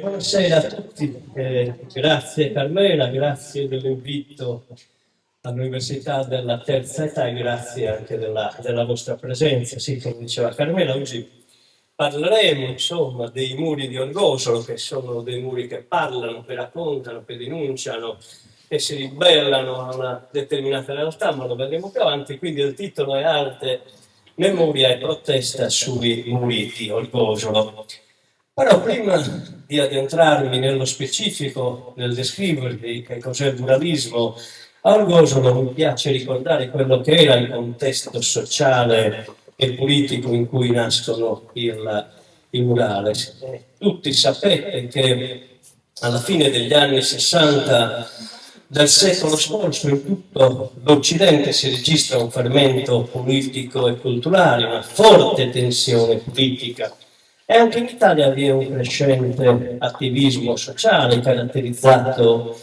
Buonasera a tutti, grazie Carmela, grazie dell'invito all'Università della Terza Età e grazie anche della vostra presenza. Sì, come diceva Carmela, oggi parleremo insomma dei muri di Orgosolo, che sono dei muri che parlano, che raccontano, che denunciano, che si ribellano a una determinata realtà, ma lo vedremo più avanti. Quindi il titolo è Arte, Memoria e Protesta sui muri di Orgosolo. Però prima di addentrarmi nello specifico, nel descrivervi che cos'è il muralismo, a Orgosolo mi piace ricordare quello che era il contesto sociale e politico in cui nascono il murale. Tutti sapete che alla fine degli anni 60 del secolo scorso in tutto l'Occidente si registra un fermento politico e culturale, una forte tensione politica. E anche in Italia vi è un crescente attivismo sociale caratterizzato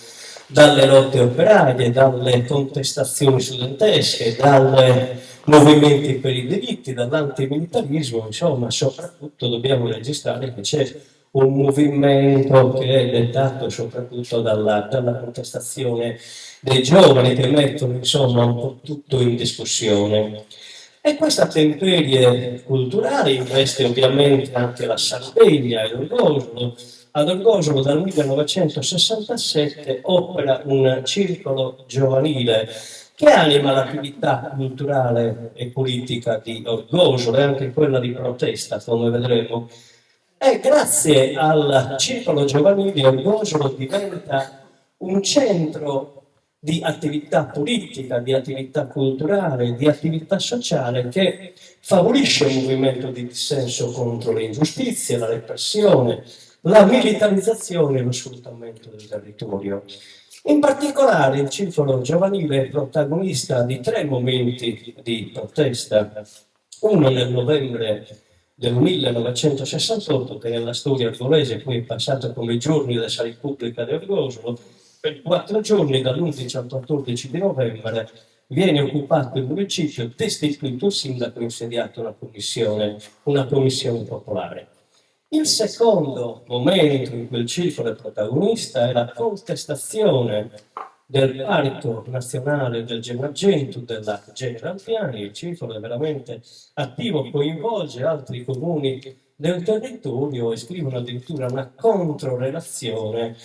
dalle lotte operaie, dalle contestazioni studentesche, dai movimenti per i diritti, dall'antimilitarismo, insomma, soprattutto dobbiamo registrare che c'è un movimento che è dettato soprattutto dalla contestazione dei giovani che mettono insomma un po' tutto in discussione. E questa temperie culturale investe ovviamente anche la Sardegna e Orgosolo. Ad Orgosolo dal 1967 opera un circolo giovanile che anima l'attività culturale e politica di Orgosolo e anche quella di protesta, come vedremo. E grazie al circolo giovanile Orgosolo diventa un centro di attività politica, di attività culturale, di attività sociale che favorisce un movimento di dissenso contro le ingiustizie, la repressione, la militarizzazione e lo sfruttamento del territorio. In particolare il circolo giovanile è protagonista di 3 momenti di protesta, uno nel novembre del 1968, che nella storia argolese poi è passato come i giorni della Repubblica di Orgosolo. Per 4 giorni, dall'11 al 14 di novembre, viene occupato il municipio, destituito il sindaco e insediata una commissione popolare. Il secondo momento in cui il circolo è protagonista è la contestazione del Parco Nazionale del Gennargentu della General Piani. Il circolo è veramente attivo, coinvolge altri comuni del territorio e scrivono addirittura una controrelazione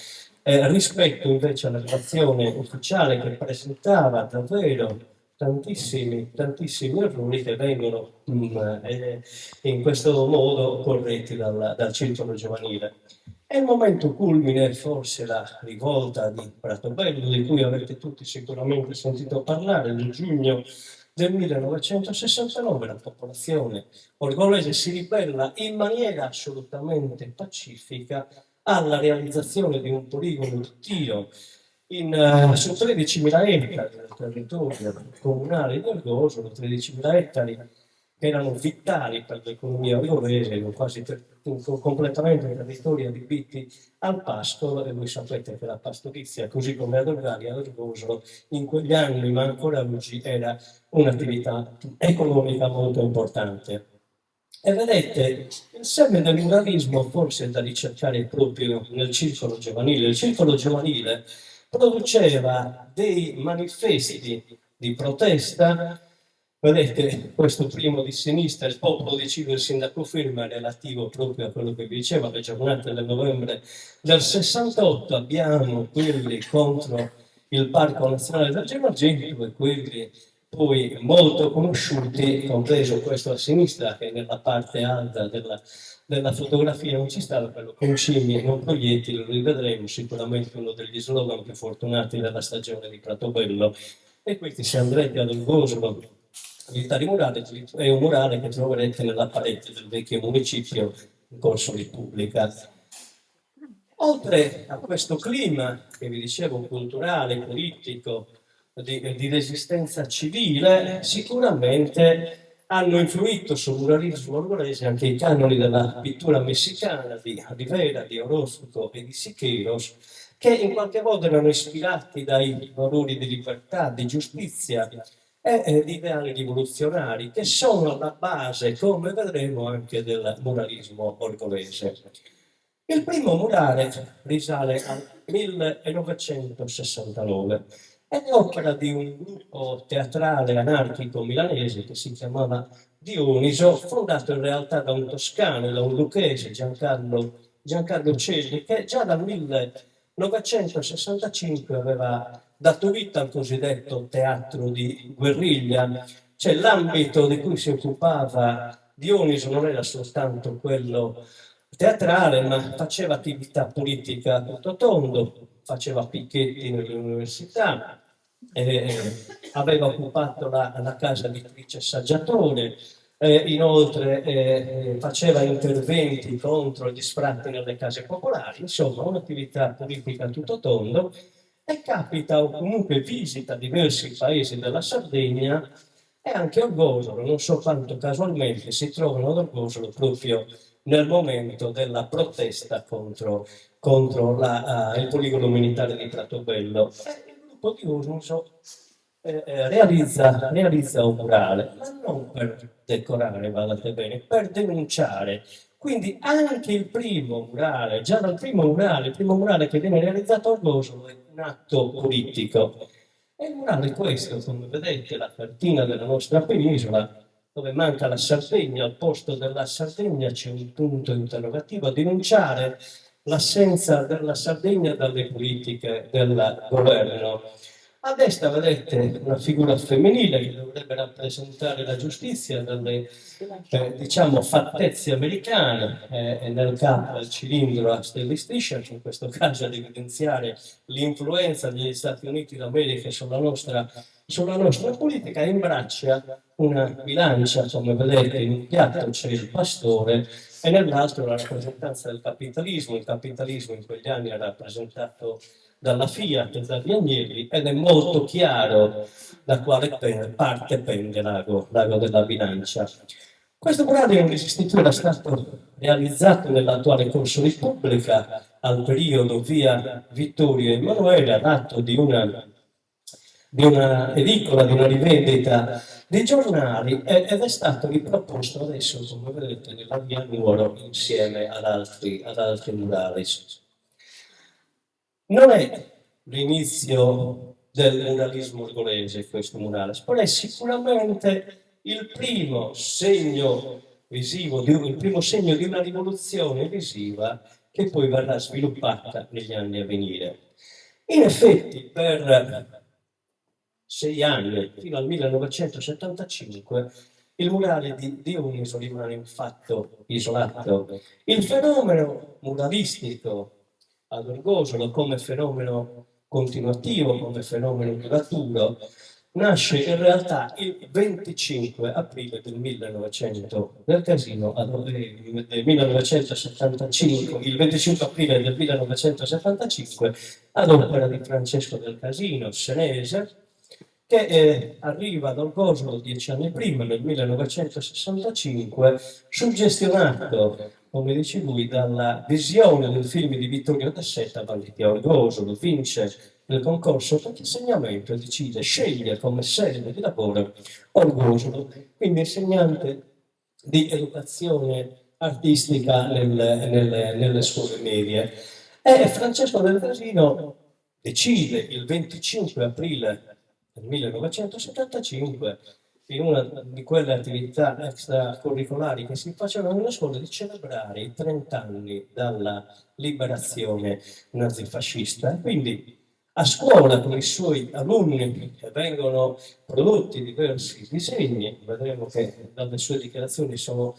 rispetto invece alla relazione ufficiale che presentava davvero tantissimi errori che vengono in questo modo corretti dal circolo giovanile. È il momento culmine forse la rivolta di Pratobello, di cui avete tutti sicuramente sentito parlare, nel giugno del 1969 la popolazione orgolese si ribella in maniera assolutamente pacifica alla realizzazione di un poligono di tiro su 13.000 ettari del territorio comunale di Orgosolo, 13.000 ettari che erano vitali per l'economia orgolese, quasi completamente territori adibiti al pasto, e voi sapete che la pastorizia, così come ad Orgali, ad Orgosolo, in quegli anni, ma ancora oggi, era un'attività economica molto importante. E vedete, il seme del muralismo forse è da ricercare proprio nel circolo giovanile. Il circolo giovanile produceva dei manifesti di protesta. Vedete, questo primo di sinistra, il popolo decide, il sindaco firma, è relativo proprio a quello che vi dicevo, alle giornate del novembre del 68. Abbiamo quelli contro il Parco Nazionale del Gennargentu e quelli poi molto conosciuti, compreso questo a sinistra, che nella parte alta della fotografia non ci stava, quello con scimmie e non proiettili, lo rivedremo, sicuramente uno degli slogan più fortunati della stagione di Pratobello. E questi, se andrete ad Orgosolo a visitare i murali, è un murale che troverete nella parete del vecchio municipio in Corso Repubblica. Oltre a questo clima, che vi dicevo, culturale, politico, di resistenza civile, sicuramente hanno influito sul muralismo orgolese anche i canoni della pittura messicana di Rivera, di Orozco e di Siqueiros, che in qualche modo erano ispirati dai valori di libertà, di giustizia e di ideali rivoluzionari, che sono alla base, come vedremo, anche del muralismo orgolese. Il primo murale risale al 1969 ed è opera di un gruppo teatrale anarchico milanese che si chiamava Dioniso, fondato in realtà da un toscano, da un lucchese, Giancarlo Celli, che già dal 1965 aveva dato vita al cosiddetto teatro di guerriglia, cioè l'ambito di cui si occupava Dioniso non era soltanto quello teatrale, ma faceva attività politica a tutto tondo, faceva picchetti nelle università, aveva occupato la casa editrice Saggiatore, inoltre faceva interventi contro gli sfratti nelle case popolari, insomma un'attività politica a tutto tondo, e capita o comunque visita diversi paesi della Sardegna e anche Orgosolo, non so quanto casualmente si trovano ad Orgosolo proprio nel momento della protesta contro il poligono militare di Pratobello. E il gruppo di Uso realizza un murale, ma non per decorare, guardate bene, per denunciare. Quindi anche il primo murale, già dal il primo murale che viene realizzato a Orgosolo è un atto politico. E il murale è questo, come vedete, la cartina della nostra penisola, dove manca la Sardegna, al posto della Sardegna c'è un punto interrogativo a denunciare l'assenza della Sardegna dalle politiche del governo. A destra vedete una figura femminile che dovrebbe rappresentare la giustizia dalle diciamo fattezze americane, nel capo il cilindro a stelle e strisce, in questo caso ad evidenziare l'influenza degli Stati Uniti d'America sulla nostra politica, e in braccia una bilancia, come vedete in un piatto c'è il pastore e nell'altro la rappresentanza del capitalismo. Il capitalismo in quegli anni era rappresentato dalla Fiat e dagli Agnelli ed è molto chiaro da quale parte pende l'ago della bilancia. Questo murale in esistito era stato realizzato nell'attuale Corso Repubblica al periodo via Vittorio Emanuele, all'atto di una edicola, di una rivendita dei giornali, ed è stato riproposto adesso, come vedete, nella via Nuoro insieme ad altri murali. Non è l'inizio del muralismo orgolese questo murale, però è sicuramente il primo segno visivo, il primo segno di una rivoluzione visiva che poi verrà sviluppata negli anni a venire. In effetti, per 6 anni, fino al 1975, il murale di Dioniso rimane un fatto isolato. Il fenomeno muralistico ad Orgosolo come fenomeno continuativo, come fenomeno duraturo, nasce in realtà il 25 aprile del 1900, del casino del 1975, il 25 aprile del 1975, ad opera di Francesco del Casino, senese, che arriva ad Orgosolo 10 anni prima, nel 1965, suggestionato, come dice lui, dalla visione del film di Vittorio De Seta, Banditi a Orgosolo, vince il concorso per l'insegnamento e sceglie come sede di lavoro Orgosolo, quindi insegnante di educazione artistica nelle scuole medie. E Francesco del Casino decide il 25 aprile del 1975, in una di quelle attività extracurricolari che si facevano nella scuola, di celebrare i 30 anni dalla liberazione nazifascista. Quindi a scuola con i suoi alunni vengono prodotti diversi disegni, vedremo che dalle sue dichiarazioni sono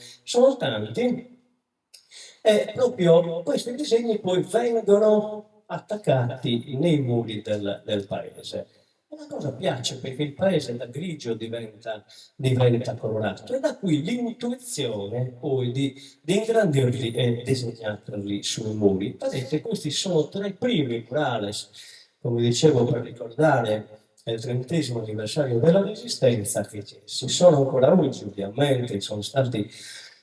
tanti, e proprio questi disegni poi vengono attaccati nei muri del paese. E la cosa piace perché il paese da grigio diventa colorato, e da qui l'intuizione poi di ingrandirli e disegnarli sui muri. Vedete, questi sono tra i primi murales, come dicevo, per ricordare il 30° anniversario della Resistenza, che ci sono ancora oggi, ovviamente, sono stati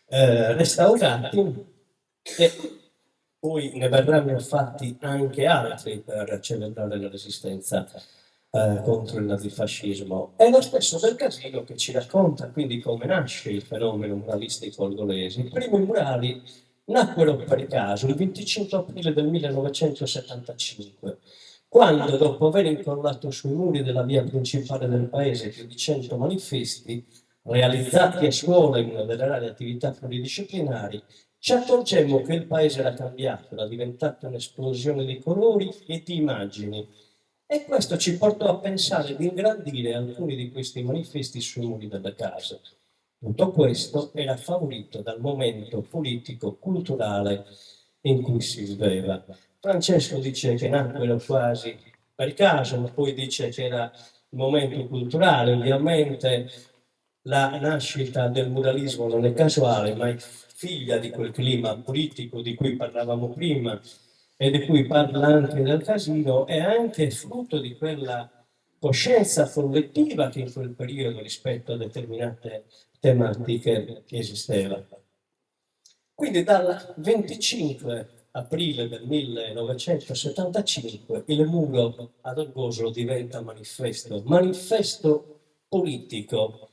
restaurati, e poi ne verranno fatti anche altri per celebrare la Resistenza contro il nazifascismo. È lo stesso del Casino che ci racconta quindi come nasce il fenomeno muralistico orgolese. I primi murali nacquero per caso il 25 aprile del 1975, quando, dopo aver incollato sui muri della via principale del paese più di 100 manifesti, realizzati a scuola in una delle rare attività pluridisciplinari, ci accorgemmo che il paese era cambiato, era diventato un'esplosione di colori e di immagini. E questo ci portò a pensare di ingrandire alcuni di questi manifesti sui muri delle case. Tutto questo era favorito dal momento politico-culturale in cui si viveva. Francesco dice che nacquero quasi per caso, ma poi dice che era il momento culturale. Ovviamente la nascita del muralismo non è casuale, ma è figlia di quel clima politico di cui parlavamo prima e di cui parla anche Del Casino, è anche frutto di quella coscienza collettiva che in quel periodo rispetto a determinate tematiche esisteva. Quindi dal 25 aprile del 1975 il muro ad Orgosolo diventa manifesto politico.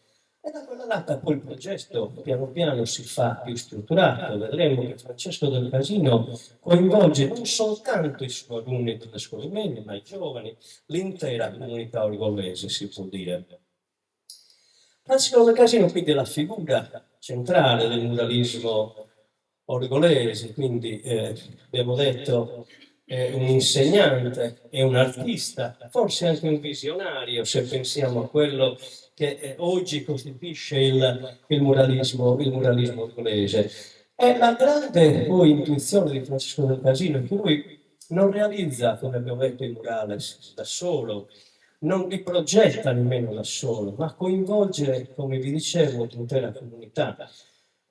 E da quella data poi il progetto piano piano si fa più strutturato. Vedremo che Francesco Del Casino coinvolge non soltanto i suoi alunni delle scuole medie, ma i giovani, l'intera comunità orgolese, si può dire. Francesco Del Casino quindi è la figura centrale del muralismo orgolese, quindi abbiamo detto un insegnante e un artista, forse anche un visionario, se pensiamo a quello che oggi costituisce il muralismo orgolese. E la grande poi intuizione di Francesco Del Casino è che lui non realizza, come abbiamo detto, i murales da solo, non li progetta nemmeno da solo, ma coinvolge, come vi dicevo, l'intera comunità.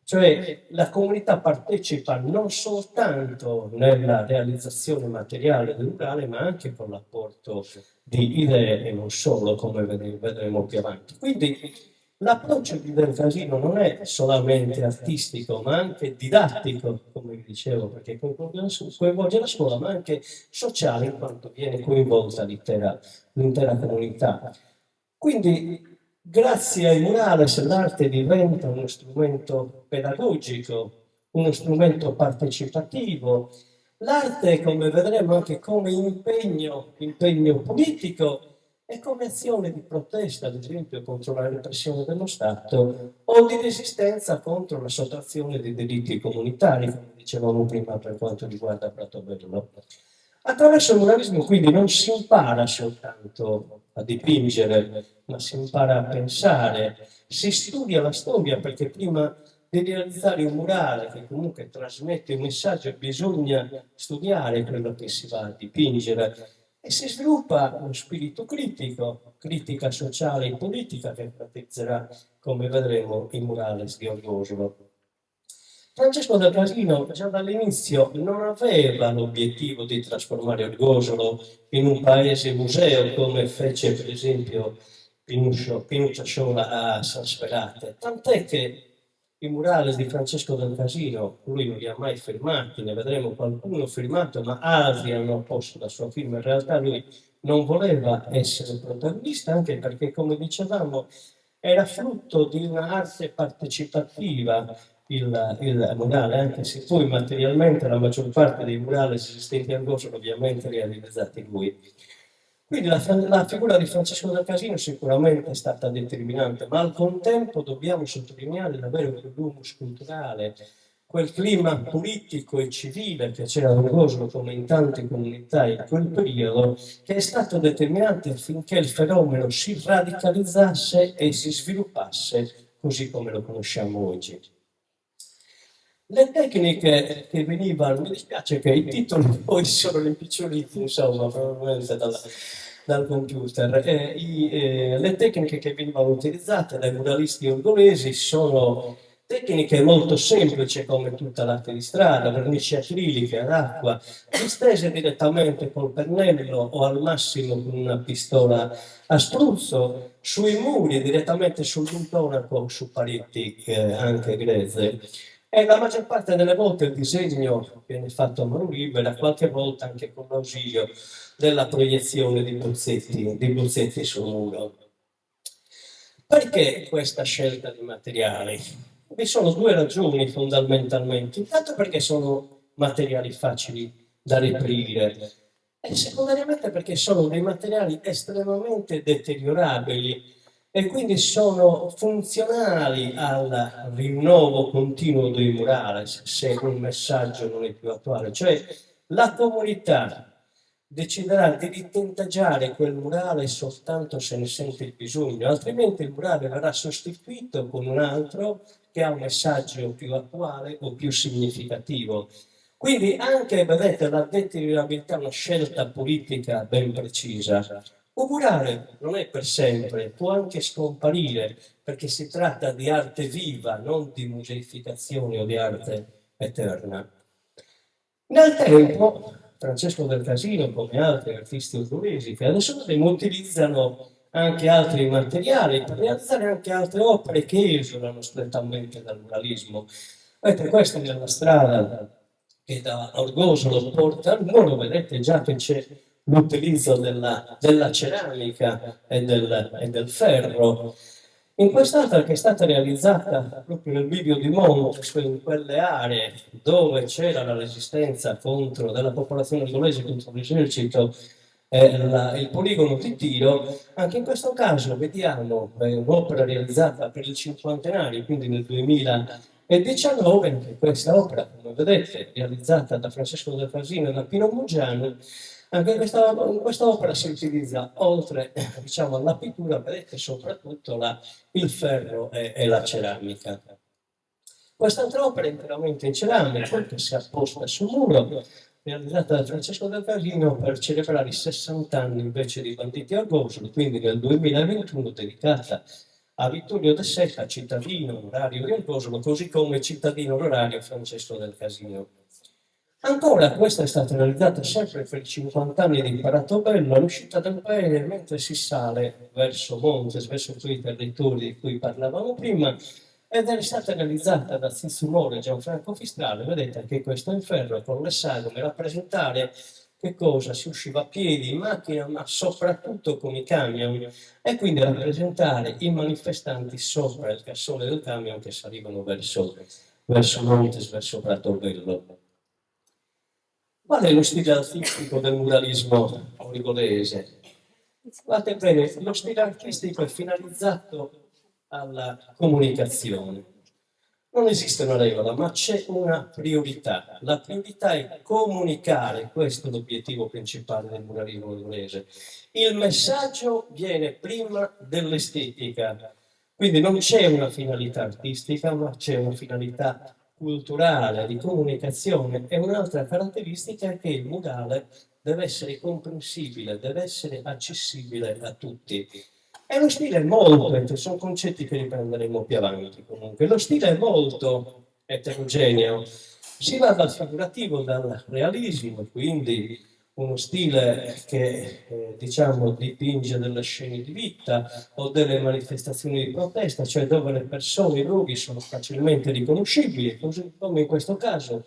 Cioè la comunità partecipa non soltanto nella realizzazione materiale del murale, ma anche con l'apporto di idee e non solo, come vedremo più avanti. Quindi l'approccio di Del Casino non è solamente artistico, ma anche didattico, come vi dicevo, perché coinvolge la scuola, ma anche sociale, in quanto viene coinvolta l'intera comunità. Quindi, grazie ai murales, l'arte diventa uno strumento pedagogico, uno strumento partecipativo. L'arte, come vedremo, anche come impegno politico e come azione di protesta, ad esempio, contro la repressione dello Stato o di resistenza contro la sottrazione dei diritti comunitari, come dicevamo prima per quanto riguarda Pratobello. Attraverso il muralismo quindi non si impara soltanto a dipingere, ma si impara a pensare, si studia la storia perché prima di realizzare un murale che comunque trasmette un messaggio bisogna studiare quello che si va a dipingere e si sviluppa uno spirito critico, critica sociale e politica che caratterizzerà, come vedremo, i murales di Orgosolo. Francesco Del Casino già dall'inizio non aveva l'obiettivo di trasformare Orgosolo in un paese museo come fece per esempio Pinuccio Sciola a San Sperate, tant'è che i murales di Francesco Del Casino lui non li ha mai firmati, ne vedremo qualcuno firmato, ma altri hanno posto la sua firma. In realtà lui non voleva essere protagonista, anche perché, come dicevamo, era frutto di un'arte partecipativa il murale, anche se poi materialmente la maggior parte dei murali esistenti a Go sono ovviamente realizzati lui. Quindi la figura di Francesco Del Casino sicuramente è stata determinante, ma al contempo dobbiamo sottolineare davvero quell'humus culturale, quel clima politico e civile che c'era a Oslo come in tante comunità in quel periodo, che è stato determinante affinché il fenomeno si radicalizzasse e si sviluppasse così come lo conosciamo oggi. Le tecniche che venivano, mi dispiace che i titoli poi sono rimpiccioliti, insomma, probabilmente dal computer. Le tecniche che venivano utilizzate dai muralisti orgolesi sono tecniche molto semplici, come tutta l'arte di strada, vernici acriliche ad acqua, distese direttamente col pennello o al massimo con una pistola a spruzzo, sui muri, direttamente sull'intonaco o su pareti anche grezze. E la maggior parte delle volte il disegno viene fatto a mano libera, qualche volta anche con l'ausilio della proiezione di bozzetti sul muro. Perché questa scelta di materiali? Vi sono due ragioni fondamentalmente. Intanto perché sono materiali facili da reperire e secondariamente perché sono dei materiali estremamente deteriorabili e quindi sono funzionali al rinnovo continuo dei murales se un messaggio non è più attuale. Cioè la comunità deciderà di ricontagiare quel murale soltanto se ne sente il bisogno, altrimenti il murale verrà sostituito con un altro che ha un messaggio più attuale o più significativo. Quindi anche, vedete, la deteriorabilità è una scelta politica ben precisa. Un murale non è per sempre, può anche scomparire, perché si tratta di arte viva, non di museificazione o di arte eterna. Nel tempo, Francesco del Casino, come altri artisti ortolesi, che adesso utilizzano anche altri materiali per realizzare anche altre opere che esulano strettamente dal muralismo. Vedete, questa è la strada che da Orgosolo porta al muro, vedete già che c'è l'utilizzo della ceramica e del ferro. In quest'altra che è stata realizzata proprio nel Bivio di Monte, in quelle aree dove c'era la resistenza della popolazione angolese contro l'esercito, il poligono di tiro, anche in questo caso vediamo un'opera realizzata per il cinquantenario, quindi nel 2019, anche questa opera, come vedete, realizzata da Francesco del Casino e da Pino Muggiano. Anche in questa opera si utilizza, oltre diciamo, alla pittura, vedete soprattutto il ferro e la ceramica. Quest'altra opera è interamente in ceramica, che si è apposta sul muro, realizzata da Francesco del Casino per celebrare i 60 anni invece dei Banditi al Goslo, quindi nel 2021 dedicata a Vittorio De Seta, cittadino onorario del Goslo, così come cittadino onorario Francesco del Casino. Ancora, questa è stata realizzata sempre per i 50 anni di Paratobello, all'uscita del paese, mentre si sale verso Montes, verso quei territori di cui parlavamo prima, ed è stata realizzata da Zizumore e Gianfranco Fistrale. Vedete anche questo in ferro con le sagome, rappresentare che cosa? Si usciva a piedi, in macchina, ma soprattutto con i camion, e quindi rappresentare i manifestanti sopra il cassone del camion che salivano verso Montes, verso Pratobello. Qual è lo stile artistico del muralismo origolese? Guardate bene, lo stile artistico è finalizzato alla comunicazione. Non esiste una regola, ma c'è una priorità. La priorità è comunicare, questo è l'obiettivo principale del muralismo origolese. Il messaggio viene prima dell'estetica, quindi non c'è una finalità artistica, ma c'è una finalità culturale, di comunicazione, e un'altra caratteristica è che il murale deve essere comprensibile, deve essere accessibile a tutti. È uno stile molto, sono concetti che riprenderemo più avanti comunque, lo stile è molto eterogeneo, si va dal figurativo, dal realismo, quindi uno stile che diciamo dipinge delle scene di vita o delle manifestazioni di protesta, cioè dove le persone e i luoghi sono facilmente riconoscibili, così come in questo caso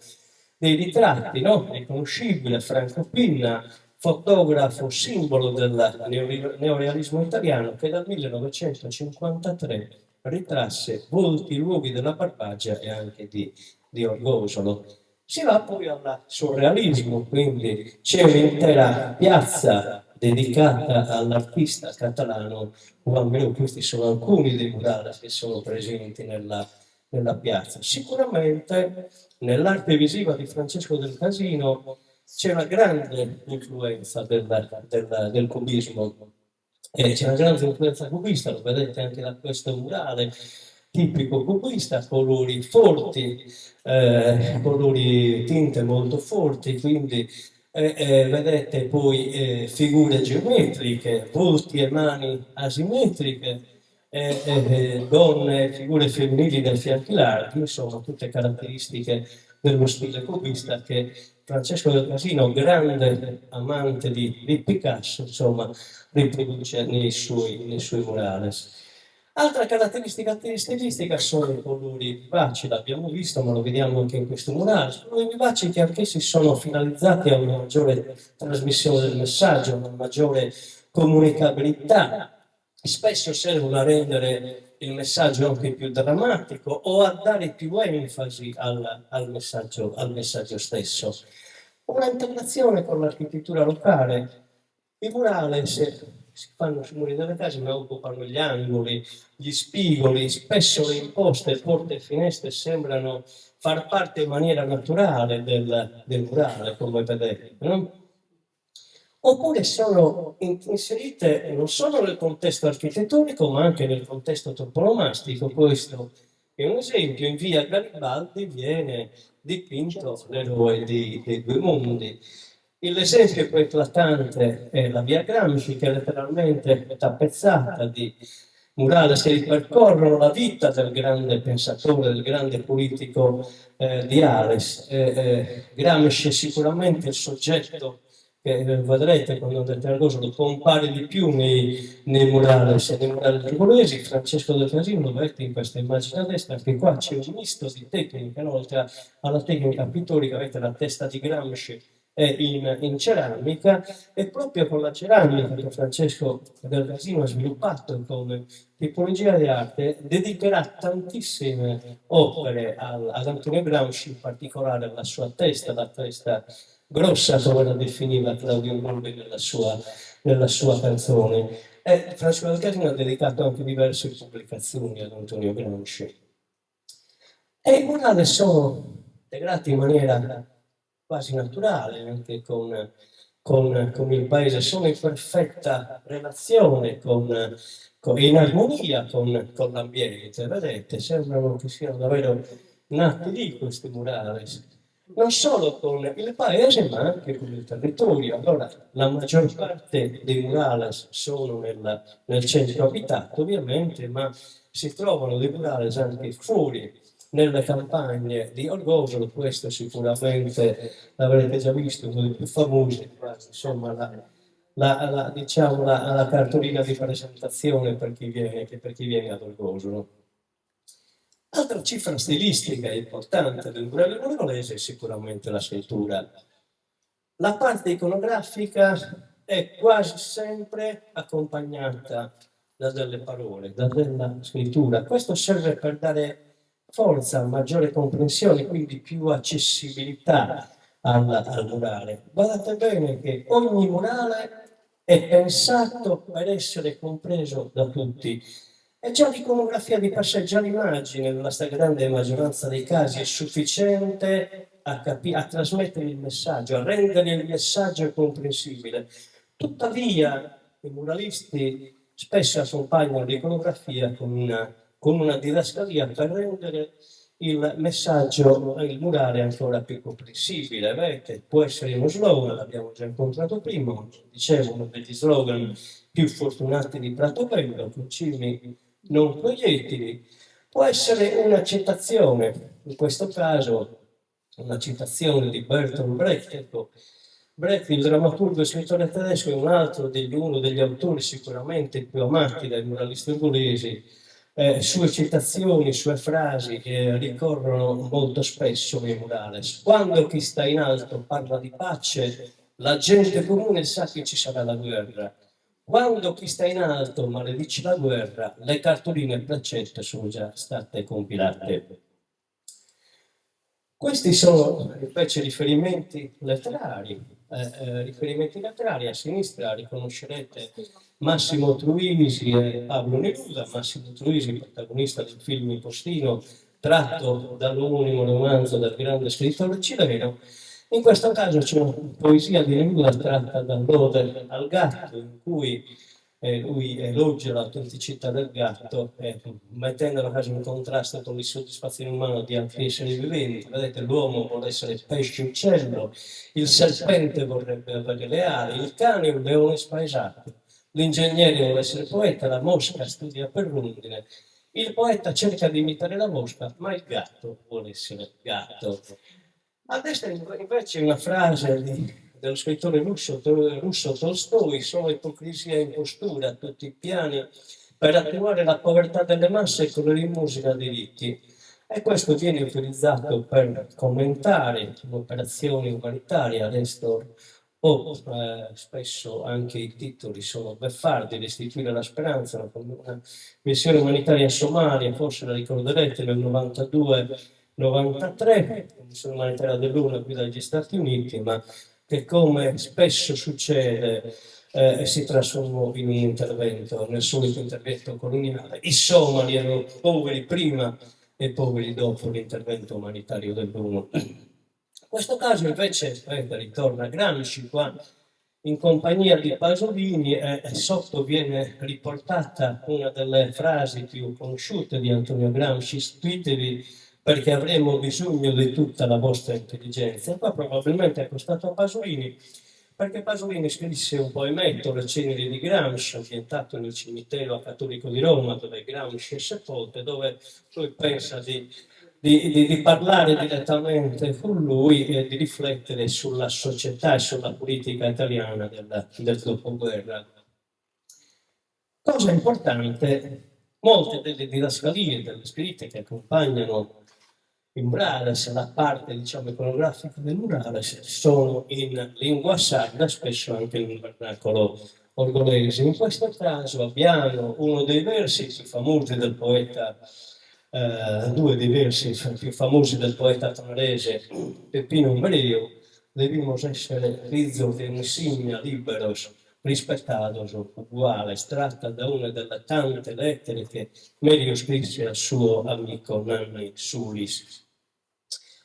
dei ritratti, no? Riconoscibile, Franco Pinna, fotografo simbolo del neorealismo italiano, che dal 1953 ritrasse molti luoghi della Barbagia e anche di Orgosolo. Si va poi al surrealismo, quindi c'è un'intera piazza dedicata all'artista catalano Juan Miró. Questi sono alcuni dei murales che sono presenti nella piazza. Sicuramente nell'arte visiva di Francesco del Casino c'è una grande influenza del cubismo, c'è una grande influenza cubista, lo vedete anche da questo murale tipico cubista, colori forti, colori tinte molto forti, quindi vedete poi figure geometriche, volti e mani asimmetriche, donne, figure femminili dai fianchi larghi, insomma tutte caratteristiche dello stile cubista che Francesco del Casino, grande amante di Picasso, insomma, riproduce nei suoi murales. Altra caratteristica stilistica sono i colori vivaci, l'abbiamo visto, ma lo vediamo anche in questo murale. Colori vivaci che anch'essi sono finalizzati a una maggiore trasmissione del messaggio, a una maggiore comunicabilità. Spesso servono a rendere il messaggio anche più drammatico o a dare più enfasi al messaggio stesso. Una integrazione con l'architettura locale. I murales si fanno sui muri delle case, ma occupano gli angoli, gli spigoli, spesso le imposte, porte e finestre sembrano far parte in maniera naturale del murale, come vedete, no? Oppure sono inserite non solo nel contesto architettonico, ma anche nel contesto toponomastico. Questo è un esempio: in via Garibaldi viene dipinto l'eroe dei due mondi. L'esempio più eclatante è la via Gramsci, che è letteralmente tappezzata di murales che ripercorrono la vita del grande pensatore, del grande politico di Ales. Gramsci è sicuramente il soggetto che vedrete quando andrete a Rosolo compare di più nei murales rigoresi. Francesco del Casino lo vedete in questa immagine a destra, anche qua c'è un misto di tecniche, no? Oltre alla tecnica pittorica avete la testa di Gramsci in ceramica, e proprio con la ceramica che Francesco del Casino ha sviluppato come tipologia di arte dedicherà tantissime opere ad Antonio Gramsci, in particolare alla sua testa, la testa grossa, come la definiva Claudio Borghi nella sua canzone. E Francesco del Casino ha dedicato anche diverse pubblicazioni ad Antonio Gramsci. E i murales sono integrati in maniera quasi naturale anche con il paese, sono in perfetta relazione, in armonia con l'ambiente. Vedete, sembrano che siano davvero nati lì questi murales, non solo con il paese ma anche con il territorio. Allora, la maggior parte dei murales sono nel centro abitato, ovviamente, ma si trovano dei murales anche fuori, nelle campagne di Orgosolo. Questo sicuramente l'avrete già visto, uno dei più famosi, insomma diciamo, la cartolina di presentazione per chi viene ad Orgosolo. Altra cifra stilistica importante del murale orgolese è sicuramente la scrittura. La parte iconografica è quasi sempre accompagnata da delle parole, da della scrittura. Questo serve per dare forza, maggiore comprensione, quindi più accessibilità al murale. Guardate bene che ogni murale è pensato per essere compreso da tutti. E già l'iconografia di per sé, già l'immagine, nella stragrande maggioranza dei casi, è sufficiente a trasmettere il messaggio, a rendere il messaggio comprensibile. Tuttavia, i muralisti spesso accompagnano l'iconografia con una didascalia per rendere il messaggio, il murale ancora più comprensibile. Vedete, può essere uno slogan, l'abbiamo già incontrato prima, dicevo, uno degli slogan più fortunati di Prato Bello, concimi non proiettili. Può essere una citazione, in questo caso una citazione di Bertolt Brecht. Ecco, Brecht, il drammaturgo e scrittore tedesco, è uno degli autori sicuramente più amati dai muralisti ungolesi. Sue citazioni, sue frasi ricorrono molto spesso nei murales. Quando chi sta in alto parla di pace, la gente comune sa che ci sarà la guerra. Quando chi sta in alto maledice la guerra, le cartoline placette sono già state compilate. Questi sono invece riferimenti letterari. A sinistra riconoscerete Massimo Truisi e Pablo Neruda. Massimo Truisi, protagonista del film Impostino, tratto dall'omonimo romanzo del grande scrittore cileno. In questo caso c'è una poesia di Neruda tratta dall'Ode al gatto, in cui lui elogia l'autenticità del gatto, mettendolo quasi in contrasto con l'insoddisfazione umana di altri esseri viventi. Vedete, l'uomo vuole essere pesce uccello, il serpente vorrebbe avere le ali, il cane è un leone spaesato, l'ingegnere vuole essere poeta, la mosca studia per rondine, il poeta cerca di imitare la mosca, ma il gatto vuole essere gatto. A destra invece una frase dello scrittore russo Tolstoi: solo ipocrisia e impostura a tutti i piani per attuare la povertà delle masse con l'elemosina dei ricchi. E questo viene utilizzato per commentare un'operazione umanitaria, Nestor o spesso anche i titoli sono beffardi: Restituire la speranza, una missione umanitaria in Somalia, forse la ricorderete, nel 92-93, missione umanitaria dell'UNO qui dagli Stati Uniti, ma che, come spesso succede, si trasformò in un intervento, nel solito intervento coloniale. I somali erano poveri prima e poveri dopo l'intervento umanitario dell'UNO. In questo caso invece ritorna Gramsci qua in compagnia di Pasolini, e sotto viene riportata una delle frasi più conosciute di Antonio Gramsci: istituitevi perché avremo bisogno di tutta la vostra intelligenza. E qua probabilmente è costato a Pasolini, perché Pasolini scrisse un poemetto, Le ceneri di Gramsci, ambientato nel cimitero cattolico di Roma, dove Gramsci è sepolto, dove lui pensa di parlare direttamente con lui e di riflettere sulla società e sulla politica italiana del dopoguerra. Cosa importante, molte delle didascalie, delle scritte che accompagnano il murales, la parte diciamo iconografica del murales, sono in lingua sarda, spesso anche in un vernacolo orgolese. In questo caso abbiamo uno dei versi più famosi del poeta, due dei versi più famosi del poeta tonalese Peppino Umbreu: debimos essere rizzo di un'insignia liberos, rispettados, uguale, tratta da una delle tante lettere che Merio scrisse al suo amico Nanni Sulis.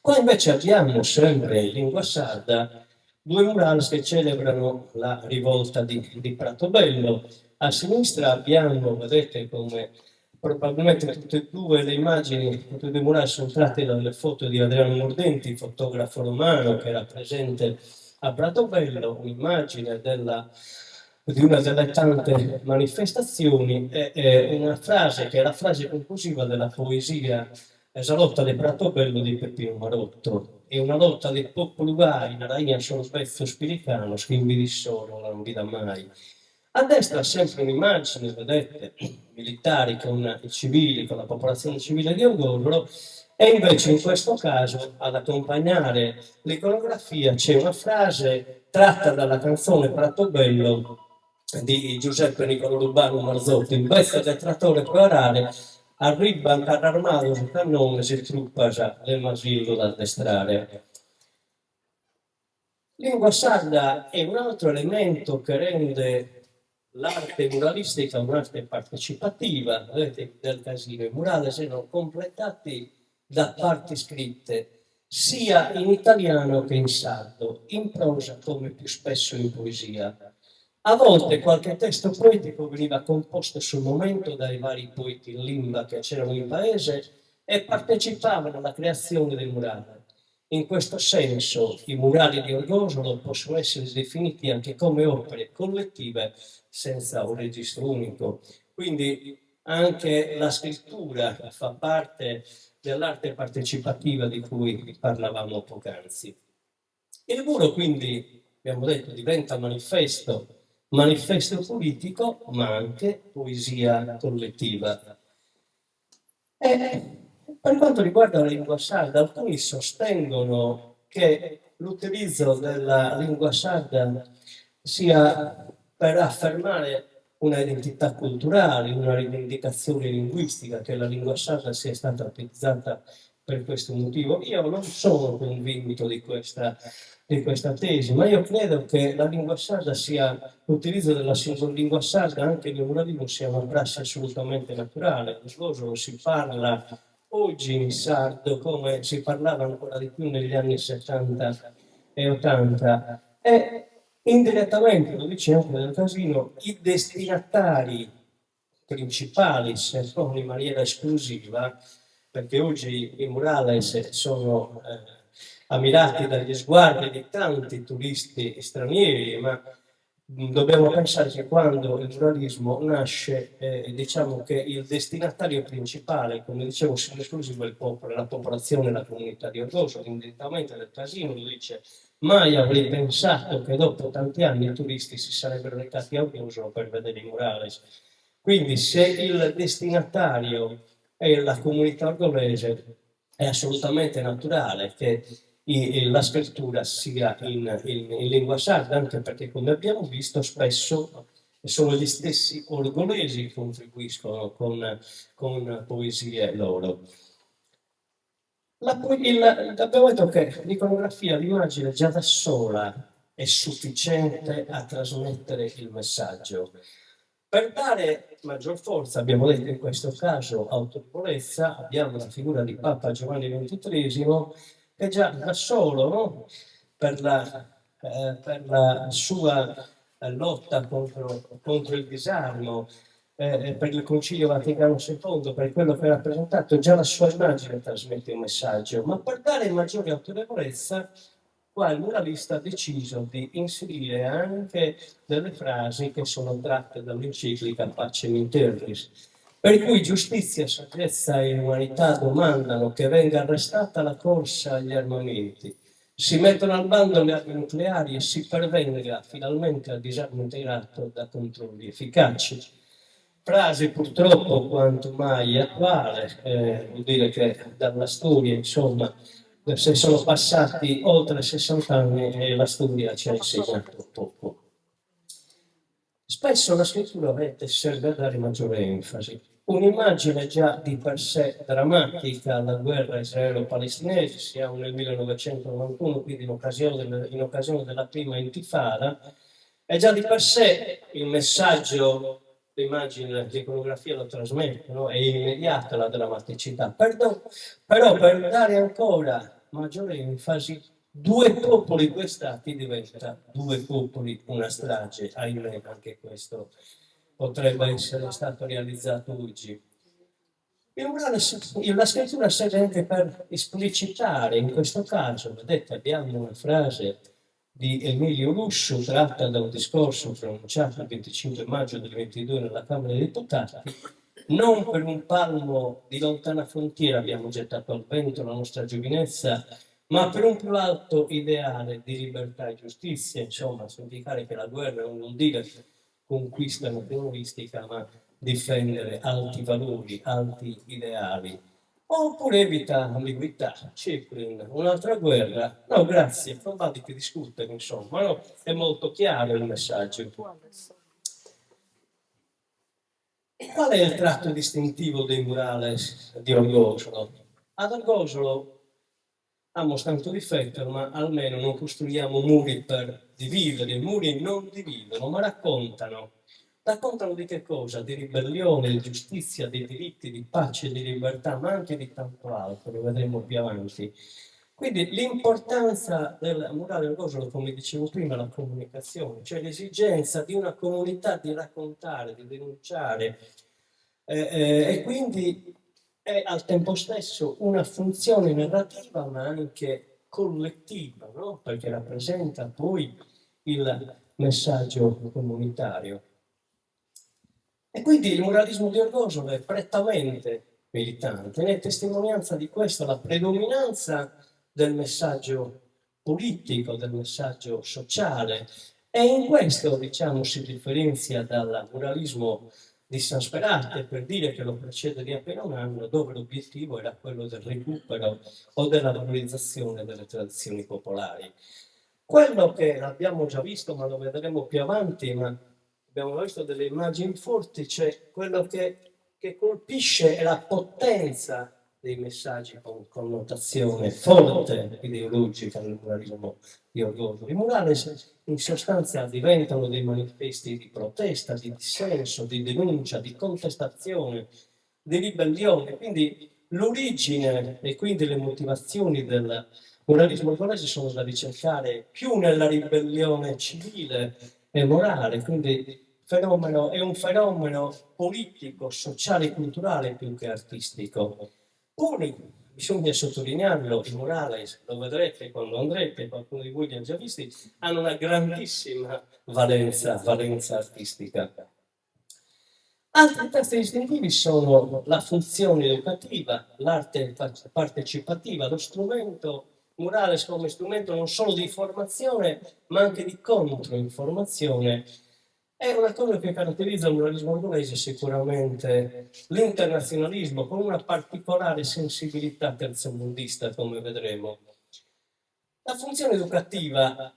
Qua invece abbiamo, sempre in lingua sarda, due murales che celebrano la rivolta di Pratobello. A sinistra abbiamo, vedete come probabilmente tutte e due le immagini, tutte e due i murales sono tratte dalle foto di Adriano Mordenti, fotografo romano che era presente a Pratobello, un'immagine di una delle tante manifestazioni, e una frase che è la frase conclusiva della poesia Esa lotta di Pratobello di Peppino Marotto. È una lotta dei popoli vari, una rainha sul pezzo spiricano, schimbi di solo, non vi dà mai. A destra sempre un'immagine, vedete, militari con i civili, con la popolazione civile di Orgollo, e invece in questo caso ad accompagnare l'iconografia c'è una frase tratta dalla canzone Pratobello di Giuseppe Niccolò Urbano Marzotto: in veste del trattore plurale arriba carro armato sul cannone, si truppa già del masillo da addestrare. Lingua sarda è un altro elemento che rende l'arte muralistica un'arte partecipativa. Vedete, del casino, i murales erano completati da parti scritte sia in italiano che in sardo, in prosa come più spesso in poesia. A volte qualche testo poetico veniva composto sul momento dai vari poeti in lingua che c'erano in paese e partecipavano alla creazione del murale. In questo senso i murali di Orgosolo possono essere definiti anche come opere collettive senza un registro unico. Quindi anche la scrittura fa parte dell'arte partecipativa di cui parlavamo poc'anzi. Il muro quindi, abbiamo detto, diventa manifesto politico, ma anche poesia collettiva. E per quanto riguarda la lingua sarda, alcuni sostengono che l'utilizzo della lingua sarda sia per affermare una identità culturale, una rivendicazione linguistica, che la lingua sarda sia stata utilizzata per questo motivo. Io non sono convinto di questa tesi, ma io credo che la lingua sarda l'utilizzo della singola lingua sarda anche nel muralismo sia una prassi assolutamente naturale. In Orgosolo si parla oggi in sardo come si parlava ancora di più negli anni 70 e 80, e indirettamente, lo dice anche nel casino, i destinatari principali, se non in maniera esclusiva, perché oggi i murales sono ammirati dagli sguardi di tanti turisti stranieri, ma dobbiamo pensare che quando il muralismo nasce, diciamo che il destinatario principale, come dicevo, in esclusivo è il popolo, la popolazione, la comunità di Orgosolo. Indirettamente nel casino lo dice: mai avrei pensato che dopo tanti anni i turisti si sarebbero recati a Orgosolo per vedere i murales. Quindi se il destinatario è la comunità orgolese, è assolutamente naturale che la scrittura sia in lingua sarda, anche perché, come abbiamo visto, spesso sono gli stessi orgolesi che contribuiscono con poesie loro. Abbiamo detto che l'iconografia, l'immagine già da sola è sufficiente a trasmettere il messaggio. Per dare maggior forza, abbiamo detto in questo caso autorevolezza, abbiamo la figura di Papa Giovanni XXIII che già da solo, no? Per la sua lotta contro il disarmo, per il Concilio Vaticano II, per quello che ha rappresentato, già la sua immagine trasmette un messaggio, ma per dare maggiore autorevolezza, qua il muralista ha deciso di inserire anche delle frasi che sono tratte dall'enciclica Pacem in Terris, per cui giustizia, saggezza e umanità domandano che venga arrestata la corsa agli armamenti, si mettono al bando le armi nucleari e si pervenga finalmente al disarmo integrato da controlli efficaci. Frase purtroppo quanto mai attuale, vuol dire che dalla storia, insomma, se sono passati oltre 60 anni e la storia ci ha insegnato poco. Spesso la scrittura serve a dare maggiore enfasi. Un'immagine già di per sé drammatica, la guerra israelo-palestinese, siamo nel 1991, quindi in occasione della prima intifada, è già di per sé il messaggio, l'immagine, l'iconografia lo trasmette, no? È immediata la drammaticità. Però per dare ancora maggiore enfasi, due popoli, due stati diventa due popoli, una strage, ahimè, anche questo potrebbe essere stato realizzato oggi. La scrittura serve anche per esplicitare, in questo caso, vedete, abbiamo una frase di Emilio Lussu tratta da un discorso pronunciato il 25 maggio del 22 nella Camera dei Deputati. Non per un palmo di lontana frontiera abbiamo gettato al vento la nostra giovinezza, ma per un più alto ideale di libertà e giustizia, insomma, significare che la guerra non vuol dire conquista nazionalistica, ma difendere alti valori, alti ideali. Oppure evita ambiguità, Ciplin, un'altra guerra? No, grazie, non va di che discutere, insomma, no? È molto chiaro il messaggio. Qual è il tratto distintivo dei murales di Argosolo? Ad Argosolo abbiamo tanto difetto, ma almeno non costruiamo muri per dividere, i muri non dividono, ma raccontano. Raccontano di che cosa? Di ribellione, di giustizia, di diritti, di pace, di libertà, ma anche di tanto altro, lo vedremo più avanti. Quindi l'importanza del murale Argosolo, come dicevo prima, è la comunicazione, cioè l'esigenza di una comunità di raccontare, di denunciare, e quindi è al tempo stesso una funzione narrativa ma anche collettiva, no? Perché rappresenta poi il messaggio comunitario. E quindi il muralismo di Argosolo è prettamente militante, ne è testimonianza di questo la predominanza del messaggio politico, del messaggio sociale, e in questo, diciamo, si differenzia dal muralismo di San Sperate, per dire che lo precede di appena un anno, dove l'obiettivo era quello del recupero o della valorizzazione delle tradizioni popolari. Quello che abbiamo già visto, ma lo vedremo più avanti, ma abbiamo visto delle immagini forti, cioè quello che colpisce è la potenza dei messaggi con connotazione forte ideologica nel muralismo di Argosolo. I murales in sostanza diventano dei manifesti di protesta, di dissenso, di denuncia, di contestazione, di ribellione. Quindi l'origine e quindi le motivazioni del muralismo argolese sono da ricercare più nella ribellione civile e morale, quindi è un fenomeno politico, sociale e culturale più che artistico. Poi bisogna sottolinearlo, i murales, lo vedrete quando andrete, qualcuno di voi li ha già visti, hanno una grandissima valenza artistica. Altri testi distintivi sono la funzione educativa, l'arte partecipativa, lo strumento murales come strumento non solo di informazione, ma anche di controinformazione. È una cosa che caratterizza il muralismo argolese sicuramente l'internazionalismo con una particolare sensibilità terzomondista, come vedremo. La funzione educativa,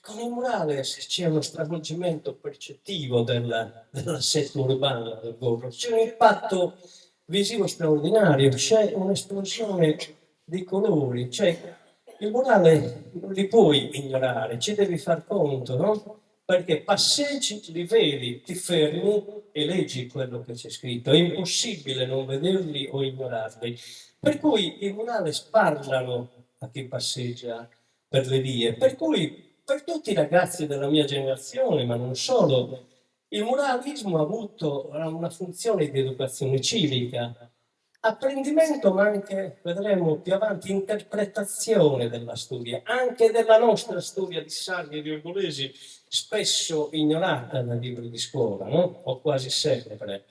con il murale c'è uno stravolgimento percettivo dell'assetto urbano del Gobbo, c'è un impatto visivo straordinario, c'è un'esplosione di colori, cioè il murale non li puoi ignorare, ci devi far conto, no? Perché passeggi, li vedi, ti fermi e leggi quello che c'è scritto, è impossibile non vederli o ignorarli. Per cui i murali parlano a chi passeggia per le vie, per cui per tutti i ragazzi della mia generazione, ma non solo, il muralismo ha avuto una funzione di educazione civica, apprendimento, ma anche, vedremo più avanti, interpretazione della storia, anche della nostra storia di Sardi e di Orgolesi, spesso ignorata dai libri di scuola, no? O quasi sempre.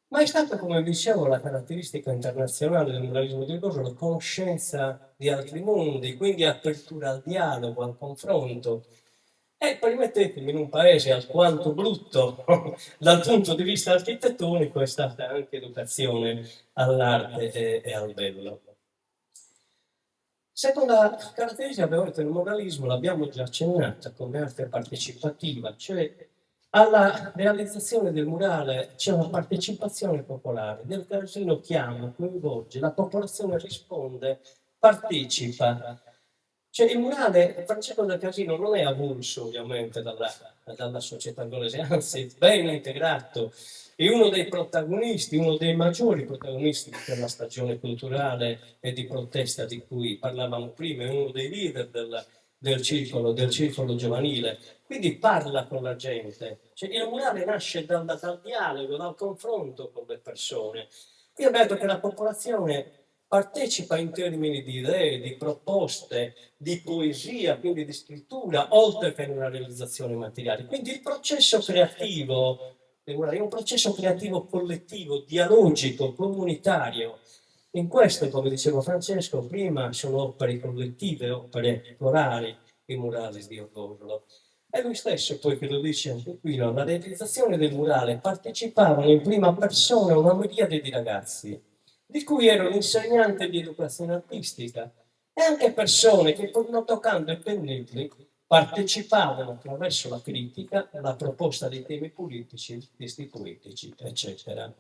Ma è stata, come dicevo, la caratteristica internazionale del muralismo di Gorgo, la conoscenza di altri mondi, quindi apertura al dialogo, al confronto. E permettetemi, in un paese alquanto brutto dal punto di vista architettonico, è stata anche educazione all'arte e al bello. Seconda caratteristica, abbiamo detto, il muralismo, l'abbiamo già accennata come arte partecipativa, cioè alla realizzazione del murale c'è una partecipazione popolare, Del Casino chiama, coinvolge, la popolazione risponde, partecipa. Cioè il murale Francesco del Casino non è avulso ovviamente dalla società angolese, anzi è ben integrato, è uno dei protagonisti, uno dei maggiori protagonisti della stagione culturale e di protesta di cui parlavamo prima, è uno dei leader del circolo giovanile, quindi parla con la gente. Cioè, il murale nasce dal dialogo, dal confronto con le persone. Qui abbiamo detto che la popolazione partecipa in termini di idee, di proposte, di poesia, quindi di scrittura, oltre che nella realizzazione materiale. Quindi il processo creativo è un processo creativo collettivo, dialogico, comunitario. In questo, come diceva Francesco, prima sono opere collettive, opere corali, i murales di Orgollo. E lui stesso, poi che lo dice anche qui, no? Alla realizzazione del murale partecipavano in prima persona una miriade di ragazzi, di cui ero l'insegnante di educazione artistica, e anche persone che, pur non toccando i pennelli, partecipavano attraverso la critica alla proposta dei temi politici, testi poetici, eccetera.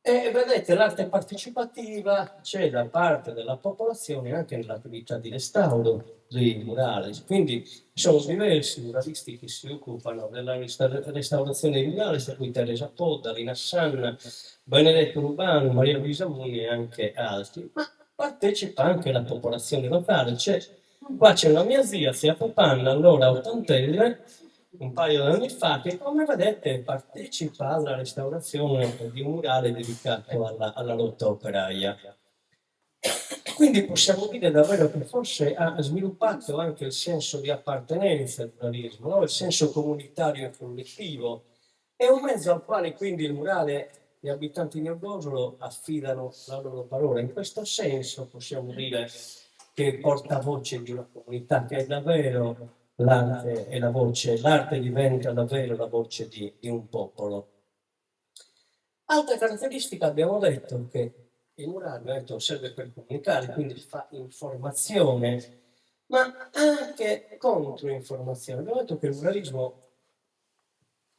E vedete, l'arte partecipativa c'è da parte della popolazione anche nell'attività di restauro dei murali, quindi sono diversi muralisti che si occupano della restaurazione dei murali, tra cui Teresa Podda, Lina Sanna, Benedetto Urbano, Maria Luisa Muni e anche altri, ma partecipa anche la popolazione locale. Qua c'è una mia zia Popanna, allora ottantenne, un paio di anni fa, che come vedete partecipa alla restaurazione di un murale dedicato alla lotta operaia. Quindi possiamo dire davvero che forse ha sviluppato anche il senso di appartenenza al muralismo, no? Il senso comunitario e collettivo. È un mezzo al quale quindi il murale, gli abitanti di Orgosolo affidano la loro parola. In questo senso possiamo dire che portavoce di una comunità, che è davvero l'arte e la voce, l'arte diventa davvero la voce di un popolo. Altra caratteristica, abbiamo detto che il murale serve per comunicare, quindi fa informazione, ma anche controinformazione. Abbiamo detto che il muralismo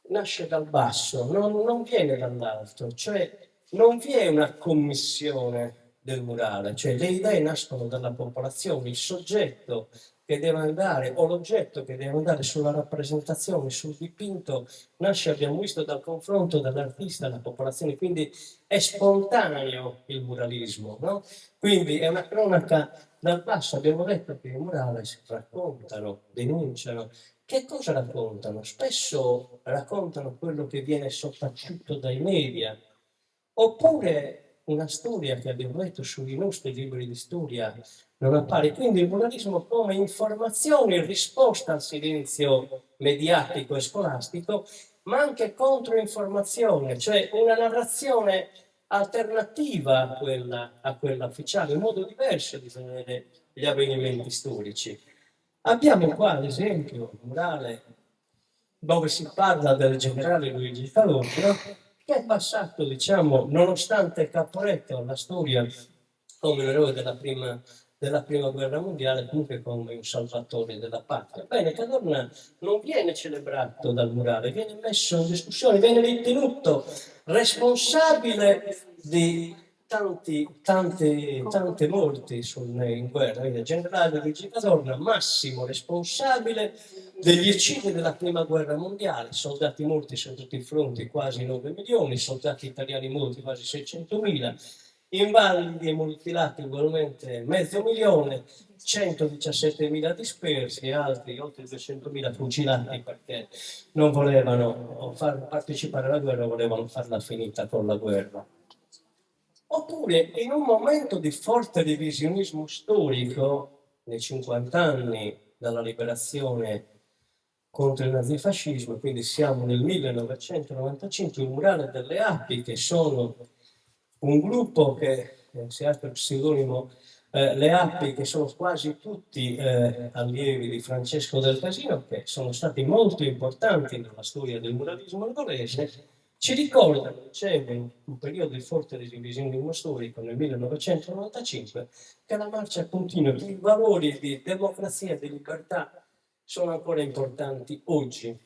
nasce dal basso, non viene dall'alto, cioè non vi è una commissione del murale, cioè le idee nascono dalla popolazione, il soggetto che deve andare o l'oggetto che deve andare sulla rappresentazione, sul dipinto, nasce, abbiamo visto, dal confronto dall'artista alla popolazione, quindi è spontaneo il muralismo, no? Quindi è una cronaca dal basso, abbiamo detto che i murali si raccontano, denunciano. Che cosa raccontano? Spesso raccontano quello che viene sottaciuto dai media, oppure una storia che abbiamo letto sui nostri libri di storia non appare. Quindi il pluralismo come informazione in risposta al silenzio mediatico e scolastico, ma anche controinformazione, cioè una narrazione alternativa a quella ufficiale, un modo diverso di vedere gli avvenimenti storici. Abbiamo qua, ad esempio, un murale dove si parla del generale Luigi Calogero, che è passato, diciamo, nonostante Caporetto alla storia come l'eroe della prima guerra mondiale, comunque come un salvatore della patria. Bene, Cadorna non viene celebrato dal murale, viene messo in discussione, viene ritenuto responsabile di tante morti in guerra. Il generale Luigi Cadorna, massimo responsabile degli eccidi della prima guerra mondiale, soldati morti su tutti i fronti, quasi 9 milioni, soldati italiani morti quasi 600.000, invalidi e mutilati ugualmente mezzo milione, 117.000 dispersi e altri oltre 200.000 fucilati perché non volevano partecipare alla guerra, volevano farla finita con la guerra. Oppure in un momento di forte revisionismo storico, nei 50 anni dalla liberazione contro il nazifascismo, quindi siamo nel 1995, il murale delle Api, che sono un gruppo che si ha per pseudonimo le Api, che sono quasi tutti allievi di Francesco del Casino, che sono stati molto importanti nella storia del muralismo angolese, ci ricordano, dicevo, in un periodo di forte revisionismo storico nel 1995, che la marcia continua, che i valori di democrazia e di libertà sono ancora importanti oggi.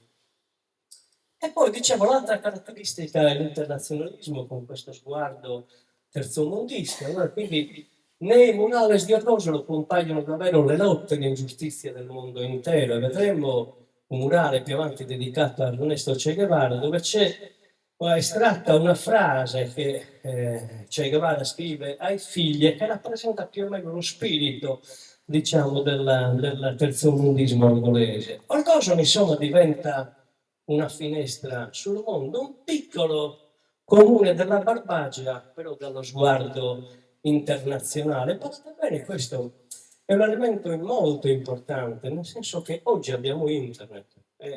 E poi, dicevo, l'altra caratteristica è l'internazionalismo con questo sguardo terzomondista, no? Quindi nei murales di Arcosolo compaiono davvero le lotte e le ingiustizie del mondo intero, e vedremo un murale più avanti dedicato a Ernesto Che Guevara, dove c'è estratta una frase che Che Guevara scrive ai figli e che rappresenta più o meno lo spirito, diciamo, del terzomondismo angolese. Orgoglio, insomma, diventa una finestra sul mondo, un piccolo comune della Barbagia, però dallo sguardo internazionale. Basta bene, questo è un elemento molto importante, nel senso che oggi abbiamo internet,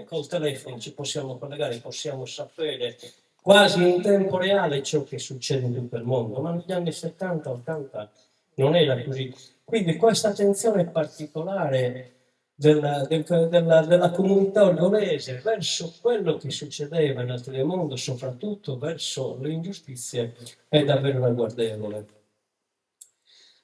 col telefono ci possiamo collegare, possiamo sapere quasi in tempo reale ciò che succede in tutto il mondo, ma negli anni 70-80 non era così. Quindi questa attenzione particolare della comunità orgolese verso quello che succedeva nel telemondo, soprattutto verso le ingiustizie, è davvero ragguardevole.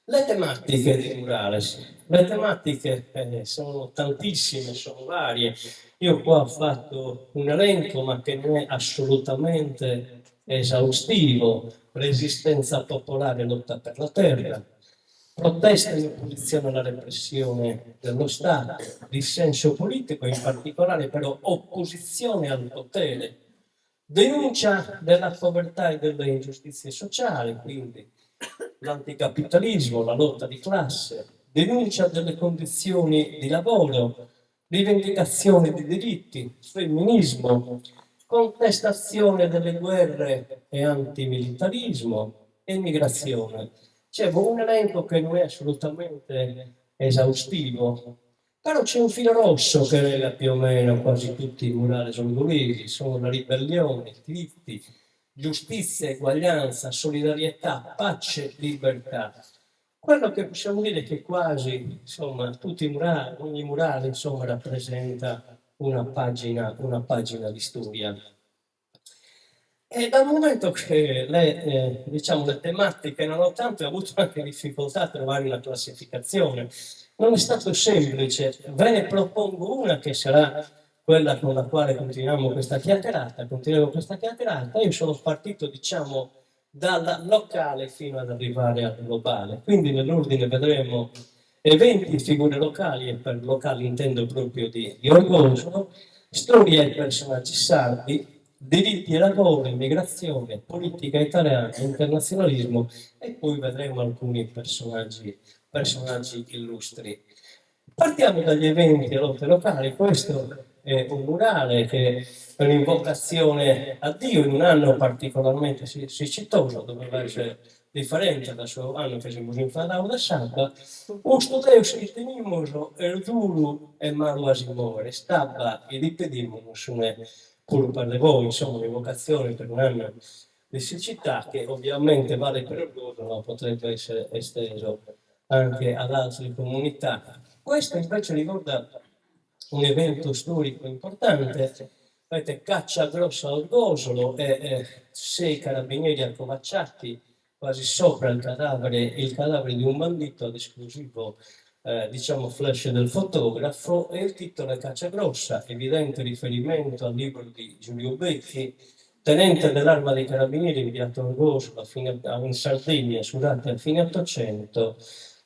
Le tematiche di Murales, le tematiche sono tantissime, sono varie. Io qua ho fatto un elenco, ma che non è assolutamente esaustivo: resistenza popolare, lotta per la terra, protesta in opposizione alla repressione dello Stato, dissenso politico, in particolare però opposizione al potere, denuncia della povertà e delle ingiustizie sociali, quindi l'anticapitalismo, la lotta di classe, denuncia delle condizioni di lavoro, rivendicazione di diritti, femminismo, contestazione delle guerre e antimilitarismo, emigrazione. C'è un elenco che non è assolutamente esaustivo, però c'è un filo rosso che lega più o meno quasi tutti i murali angolesi: sono la ribellione, diritti, giustizia, eguaglianza, solidarietà, pace, libertà. Quello che possiamo dire è che quasi, insomma, tutti i murali, ogni murale, insomma, rappresenta una pagina di storia. E dal momento che diciamo, le tematiche non ho tanto, ho avuto anche difficoltà a trovare una classificazione. Non è stato semplice. Ve ne propongo una che sarà quella con la quale continuiamo questa chiacchierata. Io sono partito, diciamo, dal locale fino ad arrivare al globale. Quindi nell'ordine vedremo eventi e figure locali, e per locali intendo proprio di Orgoglio, storia e personaggi sardi, diritti e lavoro, immigrazione, politica italiana, internazionalismo, e poi vedremo alcuni personaggi illustri. Partiamo dagli eventi e lotte locali. Questo è un murale che è un'invocazione a Dio in un anno particolarmente siccitoso, doveva essere differente dal suo anno che siamo in da Santa. Usto Deus ritenimoso erduru e malo asimore, stabba e ripedimos pur per le voi, insomma, un'invocazione per un anno di siccità che ovviamente vale per il Godo, ma potrebbe essere esteso anche ad altre comunità. Questo invece ricorda un evento storico importante. Avete caccia grossa al Gosolo e 6 carabinieri accovacciati quasi sopra il cadavere di un bandito ad esclusivo diciamo flash del fotografo, e il titolo è Caccia Grossa, evidente riferimento al libro di Giulio Becchi, tenente dell'Arma dei Carabinieri inviato a Orgoglio in Sardegna durante a fine 800,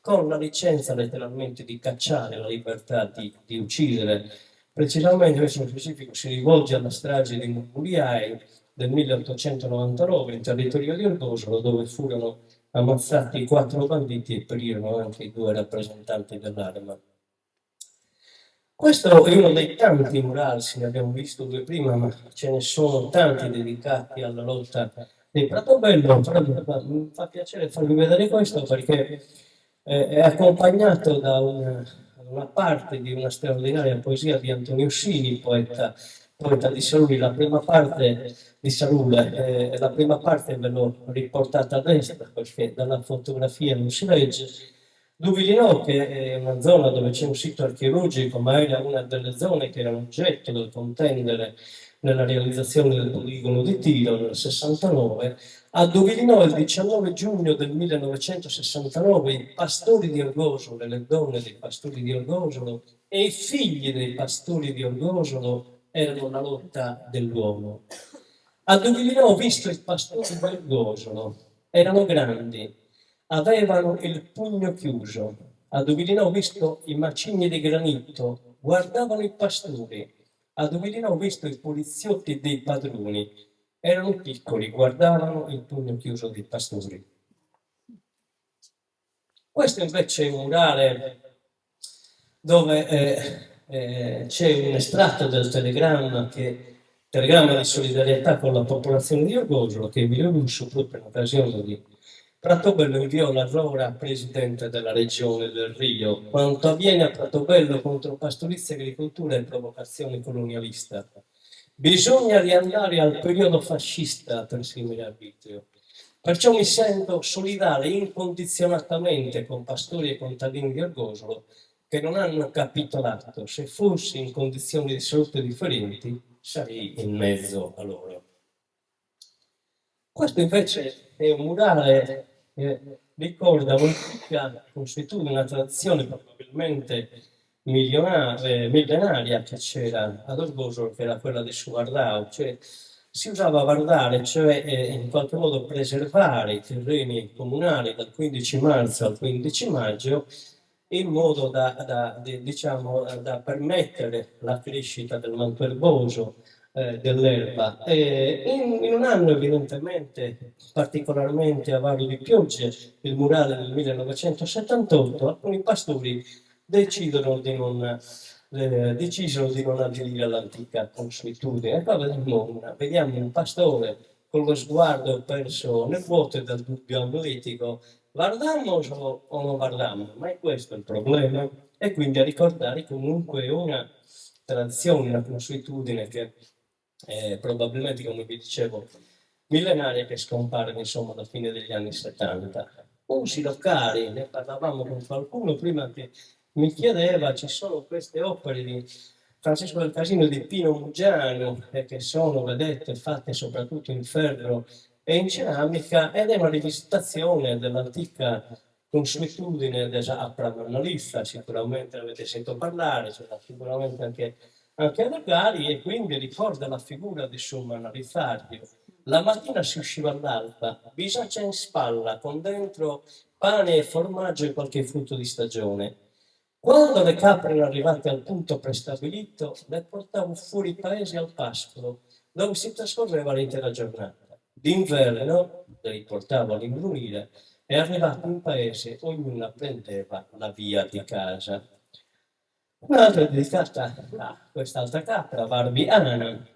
con la licenza letteralmente di cacciare, la libertà di uccidere. Precisamente, questo specifico si rivolge alla strage di Murgliai del 1899 in territorio di Orgosolo, dove furono ammazzati 4 banditi e perirono anche i 2 rappresentanti dell'Arma. Questo è uno dei tanti murals, ne abbiamo visto 2 prima, ma ce ne sono tanti dedicati alla lotta di Pratobello. Mi fa piacere farvi vedere questo perché è accompagnato da una parte di una straordinaria poesia di Antonio Scini, poeta di Saruli. La prima parte di Sarule, la prima parte ve l'ho riportata a destra perché dalla fotografia non si legge. Duvilino, che è una zona dove c'è un sito archeologico, ma era una delle zone che erano oggetto del contendere nella realizzazione del poligono di Tiro nel 69, a Duvilino il 19 giugno del 1969 i pastori di Orgosolo, le donne dei pastori di Orgosolo e i figli dei pastori di Orgosolo erano la lotta dell'uomo. A Duvilino ho visto i pastori di Orgosolo, erano grandi, avevano il pugno chiuso. A Duvilino ho visto i macigni di granito, guardavano i pastori. A Duvilino ho visto i poliziotti dei padroni, erano piccoli, guardavano il pugno chiuso dei pastori. Questo invece è un murale dove c'è un estratto del telegramma di solidarietà con la popolazione di Orgosolo che Emilio Russo, proprio in occasione di Pratobello, inviò l'allora presidente della regione del Rio. Quanto avviene a Pratobello contro pastorizia, agricoltura e provocazione colonialista. Bisogna riandare al periodo fascista per simile arbitrio. Perciò mi sento solidale incondizionatamente con pastori e contadini di Orgosolo che non hanno capitolato. Se fossi in condizioni di salute differenti, sarei in mezzo a loro. Questo invece è un murale che ricorda un'antica consuetudine, una tradizione probabilmente millenaria che c'era ad Orgosolo, che era quella del Suvardao, cioè si usava vardare, cioè in qualche modo preservare i terreni comunali dal 15 marzo al 15 maggio in modo diciamo, da permettere la crescita del manto erboso, dell'erba. In un anno evidentemente particolarmente avario di piogge, il murale del 1978, alcuni pastori decisero di non aderire all'antica consuetudine. E qua vediamo un pastore con lo sguardo perso nel vuoto e dal dubbio amletico. Guardiamo o non guardiamo? Ma è questo il problema. E quindi a ricordare comunque una tradizione, una consuetudine che probabilmente, come vi dicevo, millenaria, che scompare insomma alla fine degli anni 70. Usi locali, ne parlavamo con qualcuno prima che mi chiedeva, ci sono queste opere di Francesco del Casino e di Pino Muggiano, che sono, vedete, fatte soprattutto in ferro e in ceramica, ed è una rivisitazione dell'antica consuetudine dell'Apra Manalista. Sicuramente avete sentito parlare, c'era sicuramente anche ad Agari, e quindi ricorda la figura di Sommo Analizzario. La mattina si usciva all'alba, bisaccia in spalla, con dentro pane e formaggio e qualche frutto di stagione. Quando le capre erano arrivate al punto prestabilito, le portavo fuori paese al pascolo, dove si trascorreva l'intera giornata. D'inverno le riportavo all'imbrunire e arrivato in paese ognuna prendeva la via di casa. Un'altra è dedicata a quest'altra capra, Barbiana.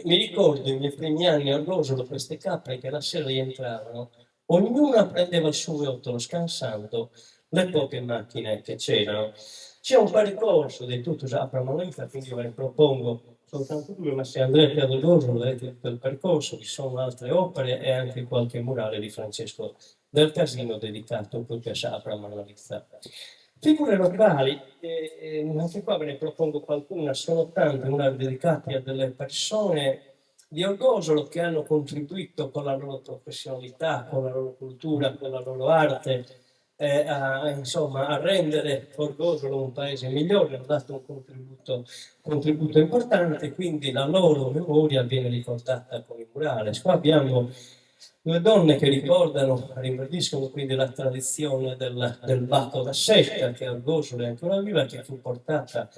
Mi ricordo i miei primi anni a Rosolo, queste capre che la sera rientravano, ognuna prendeva il suo viottolo scansando le poche macchine che c'erano. C'è un percorso di tutto Sapra Manuela, quindi ve ne propongo soltanto due, ma se andrete ad Rosolo vedete tutto il percorso, ci sono altre opere e anche qualche murale di Francesco del Casino dedicato proprio a Sapra Manuela. Figure locali, anche qua ve ne propongo qualcuna, sono tante, una dedicate a delle persone di Orgosolo che hanno contribuito con la loro professionalità, con la loro cultura, con la loro arte, insomma, a rendere Orgosolo un paese migliore, hanno dato un contributo importante, quindi la loro memoria viene ricordata con i murales. Qua abbiamo due donne che ribadiscono quindi la tradizione del bacco da secca, che a Orgosolo è ancora viva, che fu portata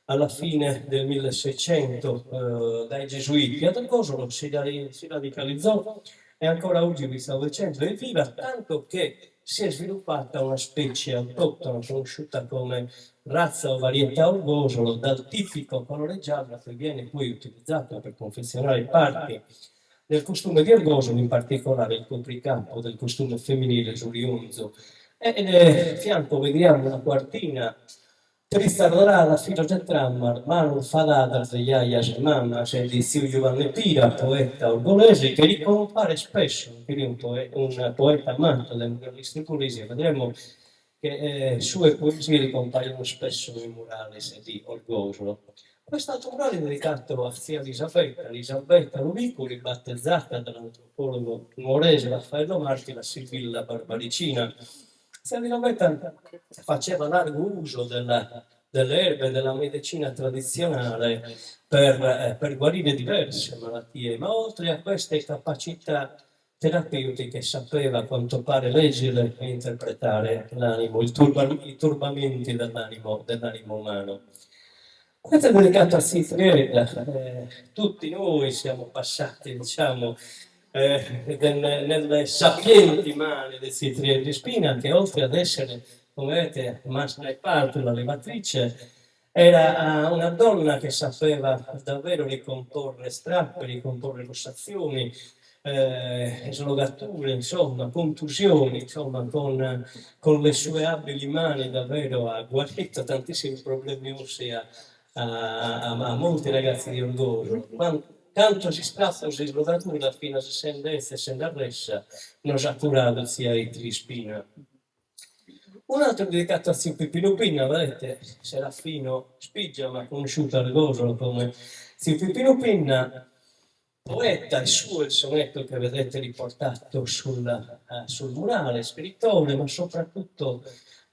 alla fine del 1600 dai Gesuiti. Ad Orgosolo si radicalizzò e ancora oggi, vi stavo dicendo, è viva, tanto che si è sviluppata una specie autoctona conosciuta come razza o varietà Orgosolo, dal tipico colore giallo che viene poi utilizzato per confezionare parti del costume di Orgosolo, in particolare il copricapo del costume femminile giuriunzo. E nel fianco vediamo una quartina trista dorata, filo del trammar, mano falata zeghiaia mamma, c'è di Sio Giovanni Pira, poeta orgolese, che ricompare spesso, quindi un poeta amato dai muralisti pugliesi. Vedremo che sue poesie ricompaiono spesso nei murales di Orgosolo. Quest'altro murale è dedicato a zia Elisabetta Lubiculi, battezzata dall'antropologo nuorese Raffaello Marchi, la Sibilla Barbaricina. Zia Elisabetta faceva largo uso delle erbe della medicina tradizionale per guarire diverse malattie, ma oltre a queste capacità terapeutiche sapeva a quanto pare leggere e interpretare l'animo, i turbamenti dell'animo umano. Questo è dedicato a Sigfried. Tutti noi siamo passati, diciamo, nelle sapienti mani di Sigfried di Spina, che oltre ad essere, come vedete, maestra e parte, la levatrice, era una donna che sapeva davvero ricomporre strappi, ricomporre lussazioni, slogature, insomma, contusioni, insomma, con le sue abili mani davvero ha guarito tantissimi problemi ossia a molti ragazzi di Orgoglio. Tanto si strappa, si slogatura fino a se sendezza e se arressa, non sa curato sia i trispina. Un altro dedicato a Zio Pipino Pinna, vedete, Serafino Spigia, ma conosciuto a Orgosolo come Zio Pipino Pinna, poeta, il suo il sonetto che vedete riportato sul murale, scrittore, ma soprattutto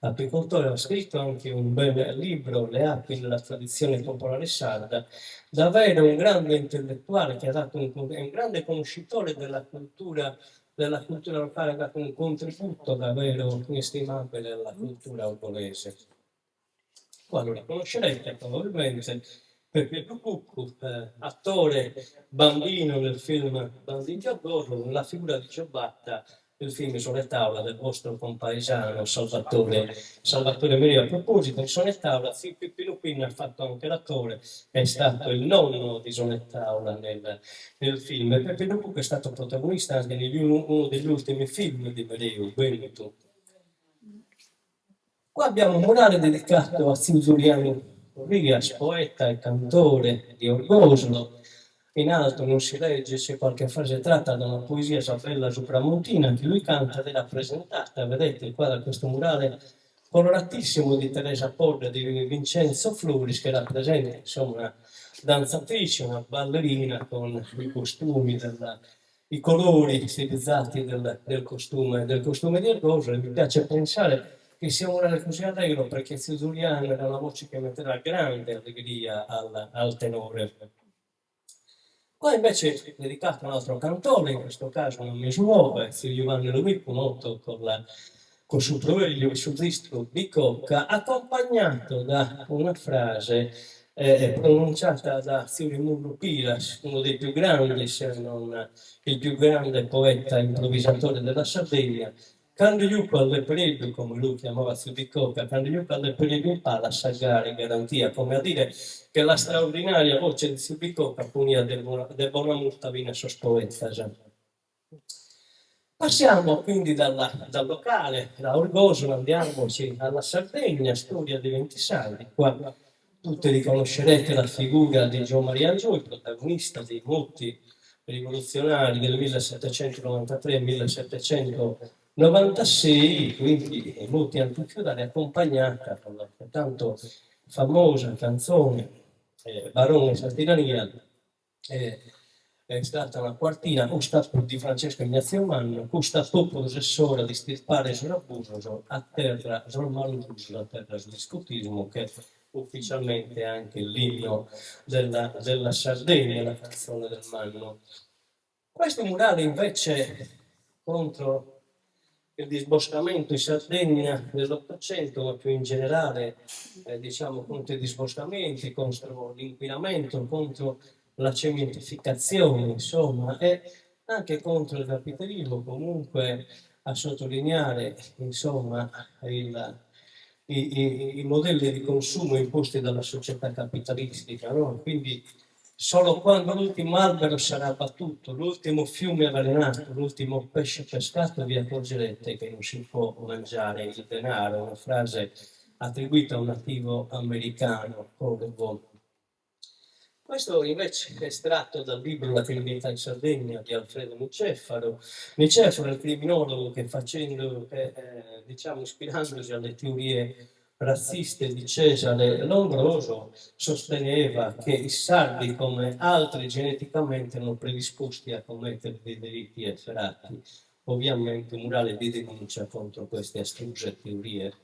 apicoltore, ha scritto anche un bel libro, Le api nella tradizione popolare sarda, davvero un grande intellettuale che è un grande conoscitore della cultura locale, ha dato un contributo davvero inestimabile alla cultura orgolese. Qua lo riconoscerete probabilmente perché Cucù, attore bambino nel film Bambini di Orgoglio, nella figura di Ciabatta del film Sonettaula del vostro compaesano Salvatore Meri. A proposito di Sonettaula, Zio Pippino Pinna ha fatto anche l'attore, è stato il nonno di Sonettaula nel film. E Peppe Cucù è stato protagonista anche in uno degli ultimi film di Mereu, Veneto. Qua abbiamo un murale dedicato a Zio Giuliano Rias, poeta e cantore di Orgosolo. In alto non si legge, c'è qualche frase tratta da una poesia Isabella Sopramontina che lui canta ed è rappresentata, vedete qua da questo murale coloratissimo di Teresa Porra di Vincenzo Floris che rappresenta insomma una danzatrice, una ballerina con i costumi i colori stilizzati del costume di Orgosolo. E mi piace pensare che sia un murale così allegro perché Zio Giuliano era una voce che metteva grande allegria al tenore. Qua invece è dedicato a un altro cantore, in questo caso una Mesuova, Zio Giovanni Lovico, noto col suo proverbio e sul distro di Cocca, accompagnato da una frase pronunciata da Zio Rimurro Piras, uno dei più grandi, se non il più grande poeta improvvisatore della Sardegna. Quando io alle periodo, come lui chiamava Zio di Cocca, quando io alle periodo palla sagare garantia, come a dire che la straordinaria voce di Zio di Cocca punia de buona multa vina sospoenza. Passiamo quindi dal locale, da Orgosolo, andiamoci alla Sardegna, storia di Ventisali. Qua tutti riconoscerete la figura di Gio Maria Angio, il protagonista di molti rivoluzionari del 1793-1796, quindi molti antichiudari, accompagnata con la tanto famosa canzone Barone Sardinania, è stata una quartina, questa di Francesco Ignazio Manno, questa dopo assessore di stirpare sull'abuso a terra, sul maluso, a terra sul discutismo, che ufficialmente è anche l'inno della Sardegna, la canzone del Manno. Questo murale invece contro il disboscamento in Sardegna dell'Ottocento, ma più in generale diciamo contro i disboscamenti, contro l'inquinamento, contro la cementificazione, insomma, e anche contro il capitalismo, comunque a sottolineare insomma i modelli di consumo imposti dalla società capitalistica, no? Quindi solo quando l'ultimo albero sarà abbattuto, l'ultimo fiume avvelenato, l'ultimo pesce pescato, vi accorgerete che non si può mangiare il denaro, una frase attribuita a un nativo americano, Corvo. Questo invece è estratto dal libro La criminalità in Sardegna di Alfredo Nicefaro. Nicefaro è il criminologo che diciamo, ispirandosi alle teorie razziste di Cesare Lombroso, sosteneva che i sardi, come altri geneticamente, erano predisposti a commettere dei delitti efferati. Ovviamente un murale di denuncia contro queste astruse teorie.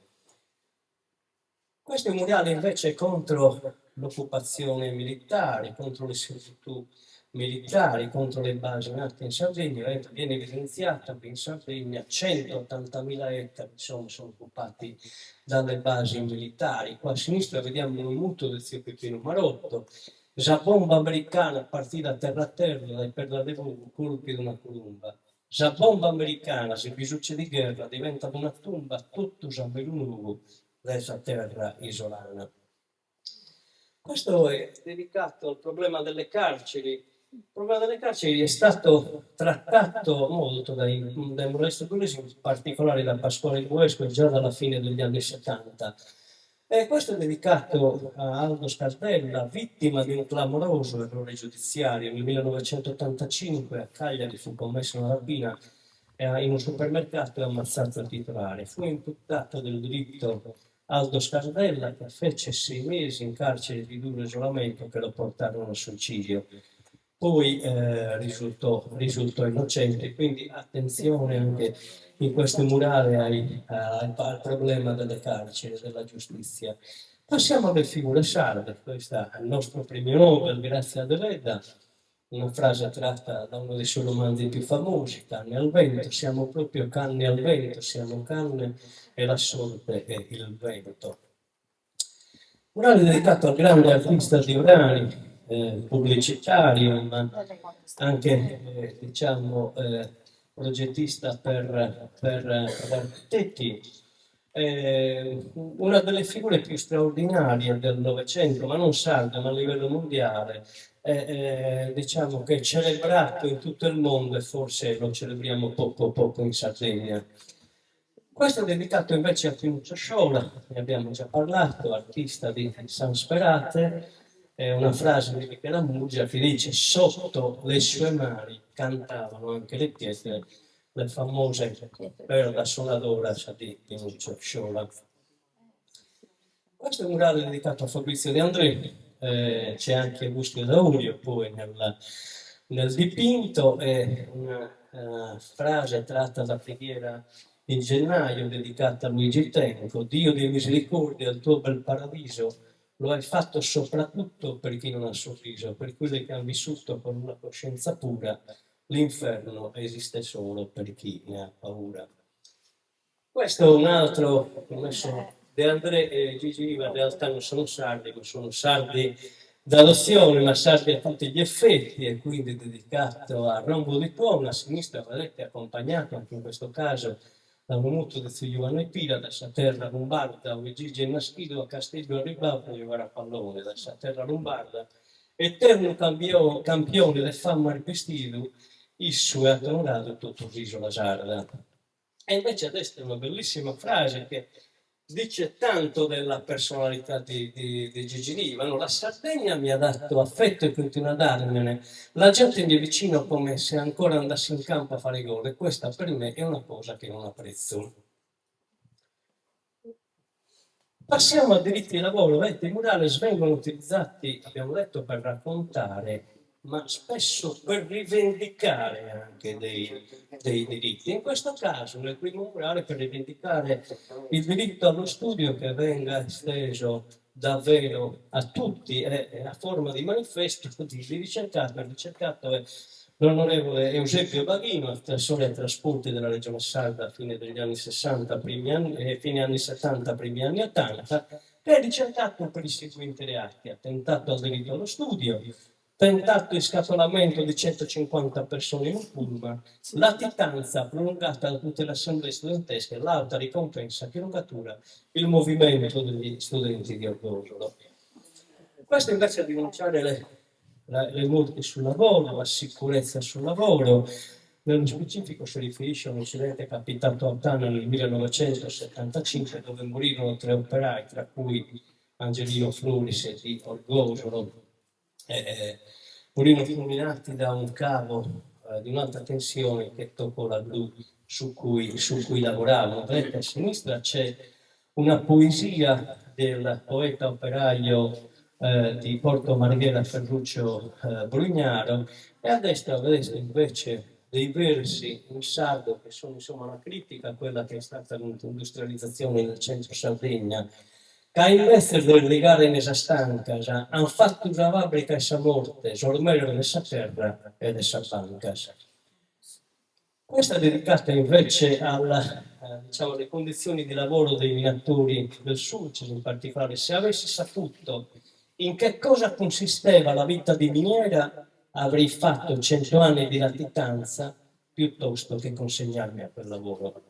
Questo è un murale invece contro l'occupazione militare, contro le servitù militari, contro le basi nate in Sardegna. Viene evidenziato che in Sardegna 180.000 ettari sono occupati dalle basi militari. Qua a sinistra vediamo un muto del zio Peppino Marotto, la bomba americana partita terra a terra per la colpi di una colomba. La bomba americana, se vi succede di guerra, diventa una tomba tutto nuovo resa terra isolana. Questo è dedicato al problema delle carceri. Il problema delle carceri è stato trattato molto dai moralisti pugliesi, in particolare da Pasquale Guesco, già dalla fine degli anni 70. E questo è dedicato a Aldo Scardella, vittima di un clamoroso errore giudiziario. Nel 1985 a Cagliari fu commessa una rapina in un supermercato e ammazzato il titolare. Fu imputato del delitto Aldo Scardella, che fece 6 mesi in carcere di duro isolamento che lo portarono al suicidio. Poi risultò innocente, quindi attenzione anche in questo murale al problema delle carceri, della giustizia. Passiamo alle figure sarde. Questo è il nostro premio Nobel, grazie a Deledda, una frase tratta da uno dei suoi romanzi più famosi, Canne al vento. Siamo proprio canne al vento, siamo canne e la sorte è il vento. Murale dedicato al grande artista di Orani, pubblicitario, ma anche diciamo, progettista per architetti. Una delle figure più straordinarie del Novecento, ma non sardo, ma a livello mondiale, diciamo che è celebrato in tutto il mondo e forse lo celebriamo poco in Sardegna. Questo è dedicato invece a Pinuccio Sciola, ne abbiamo già parlato, artista di San Sperate, è una frase di Michela Muggia che dice sotto le sue mani cantavano anche le pietre, le famose per la suonadora di Pinuccio Sciola. Questo è un murale dedicato a Fabrizio De André, c'è anche Augusto Daurio poi nel dipinto, è una frase tratta da preghiera in gennaio dedicata a Luigi Tenco: Dio di misericordia, il tuo bel paradiso lo hai fatto soprattutto per chi non ha sorriso, per quelli che hanno vissuto con una coscienza pura. L'inferno esiste solo per chi ne ha paura. Questo è un altro, ho messo De André e Gigi Riva, in realtà non sono sardi, ma sono sardi d'adozione, ma sardi a tutti gli effetti, e quindi dedicato a Rombo di Tuono, a sinistra, vedete, accompagnato anche in questo caso da un muto di zio Giovanni Pira, da sa terra lombarda, o Gigi Naschido a Castiglio Ribau per giocare a pallone, da sa terra lombarda, eterno campione del fama ripestito, isso è onorato tutto il riso la sarda. E invece adesso è una bellissima frase che dice tanto della personalità di Gigi Riva. No? La Sardegna mi ha dato affetto e continua a darmene. La gente mi è vicino come se ancora andassi in campo a fare gol, e questa per me è una cosa che non apprezzo. Passiamo a diritti di lavoro. I murales vengono utilizzati, abbiamo detto, per raccontare ma spesso per rivendicare anche dei diritti. In questo caso, nel primo murale, per rivendicare il diritto allo studio che venga esteso davvero a tutti e a forma di manifesto di ricercato. Il ricercato è l'onorevole Eusebio Baghino, assessore ai trasporti della Regione Sarda a fine degli anni 60, fine anni 70, primi anni 80, che è ricercato per i seguenti reati: attentato al diritto allo studio, tentato di scapolamento di 150 persone in un pullman, latitanza prolungata da tutte le assemblee studentesche, l'alta ricompensa che non cattura il movimento degli studenti di Orgosolo. Questo invece a denunciare le multe sul lavoro, la sicurezza sul lavoro. Nello specifico si riferisce a un incidente capitato a Ottana nel 1975, dove morirono 3 operai, tra cui Angelino Floris di Orgosolo. Morirono fulminati da un cavo di un'alta tensione che toccò la gru su cui lavoravano. Vedete, a sinistra c'è una poesia del poeta operaio di Porto Marghera Ferruccio Brugnaro, e a destra vedete invece dei versi in sardo che sono insomma una critica a quella che è stata l'industrializzazione nel centro Sardegna. Che invece di legare in esa stanca, hanno fatto una fabbrica essa morte, ormai dessa terra ed essa banca. Questa è dedicata invece diciamo, alle condizioni di lavoro dei minatori del Sulcis, in particolare. Se avessi saputo in che cosa consisteva la vita di miniera, avrei fatto 100 anni di latitanza piuttosto che consegnarmi a quel lavoro.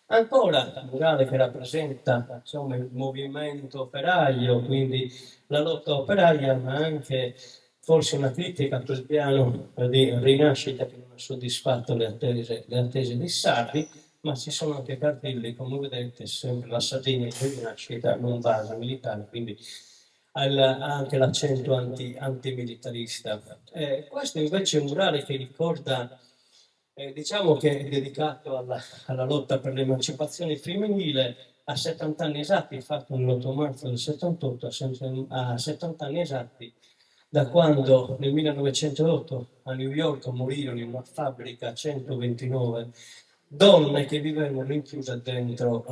Ancora un murale che rappresenta insomma, il movimento operaio, quindi la lotta operaia, ma anche forse una critica a quel piano di rinascita che non ha soddisfatto le attese dei sardi, ma ci sono anche cartelli, come vedete, sempre la Sardegna di rinascita, non base militare, quindi ha anche l'accento antimilitarista. Questo invece è un murale che ricorda, diciamo che è dedicato alla lotta per l'emancipazione femminile, a 70 anni esatti, fatto l'8 marzo del 78, a 70 anni esatti da quando nel 1908 a New York morirono in una fabbrica 129 donne che vivevano rinchiuse dentro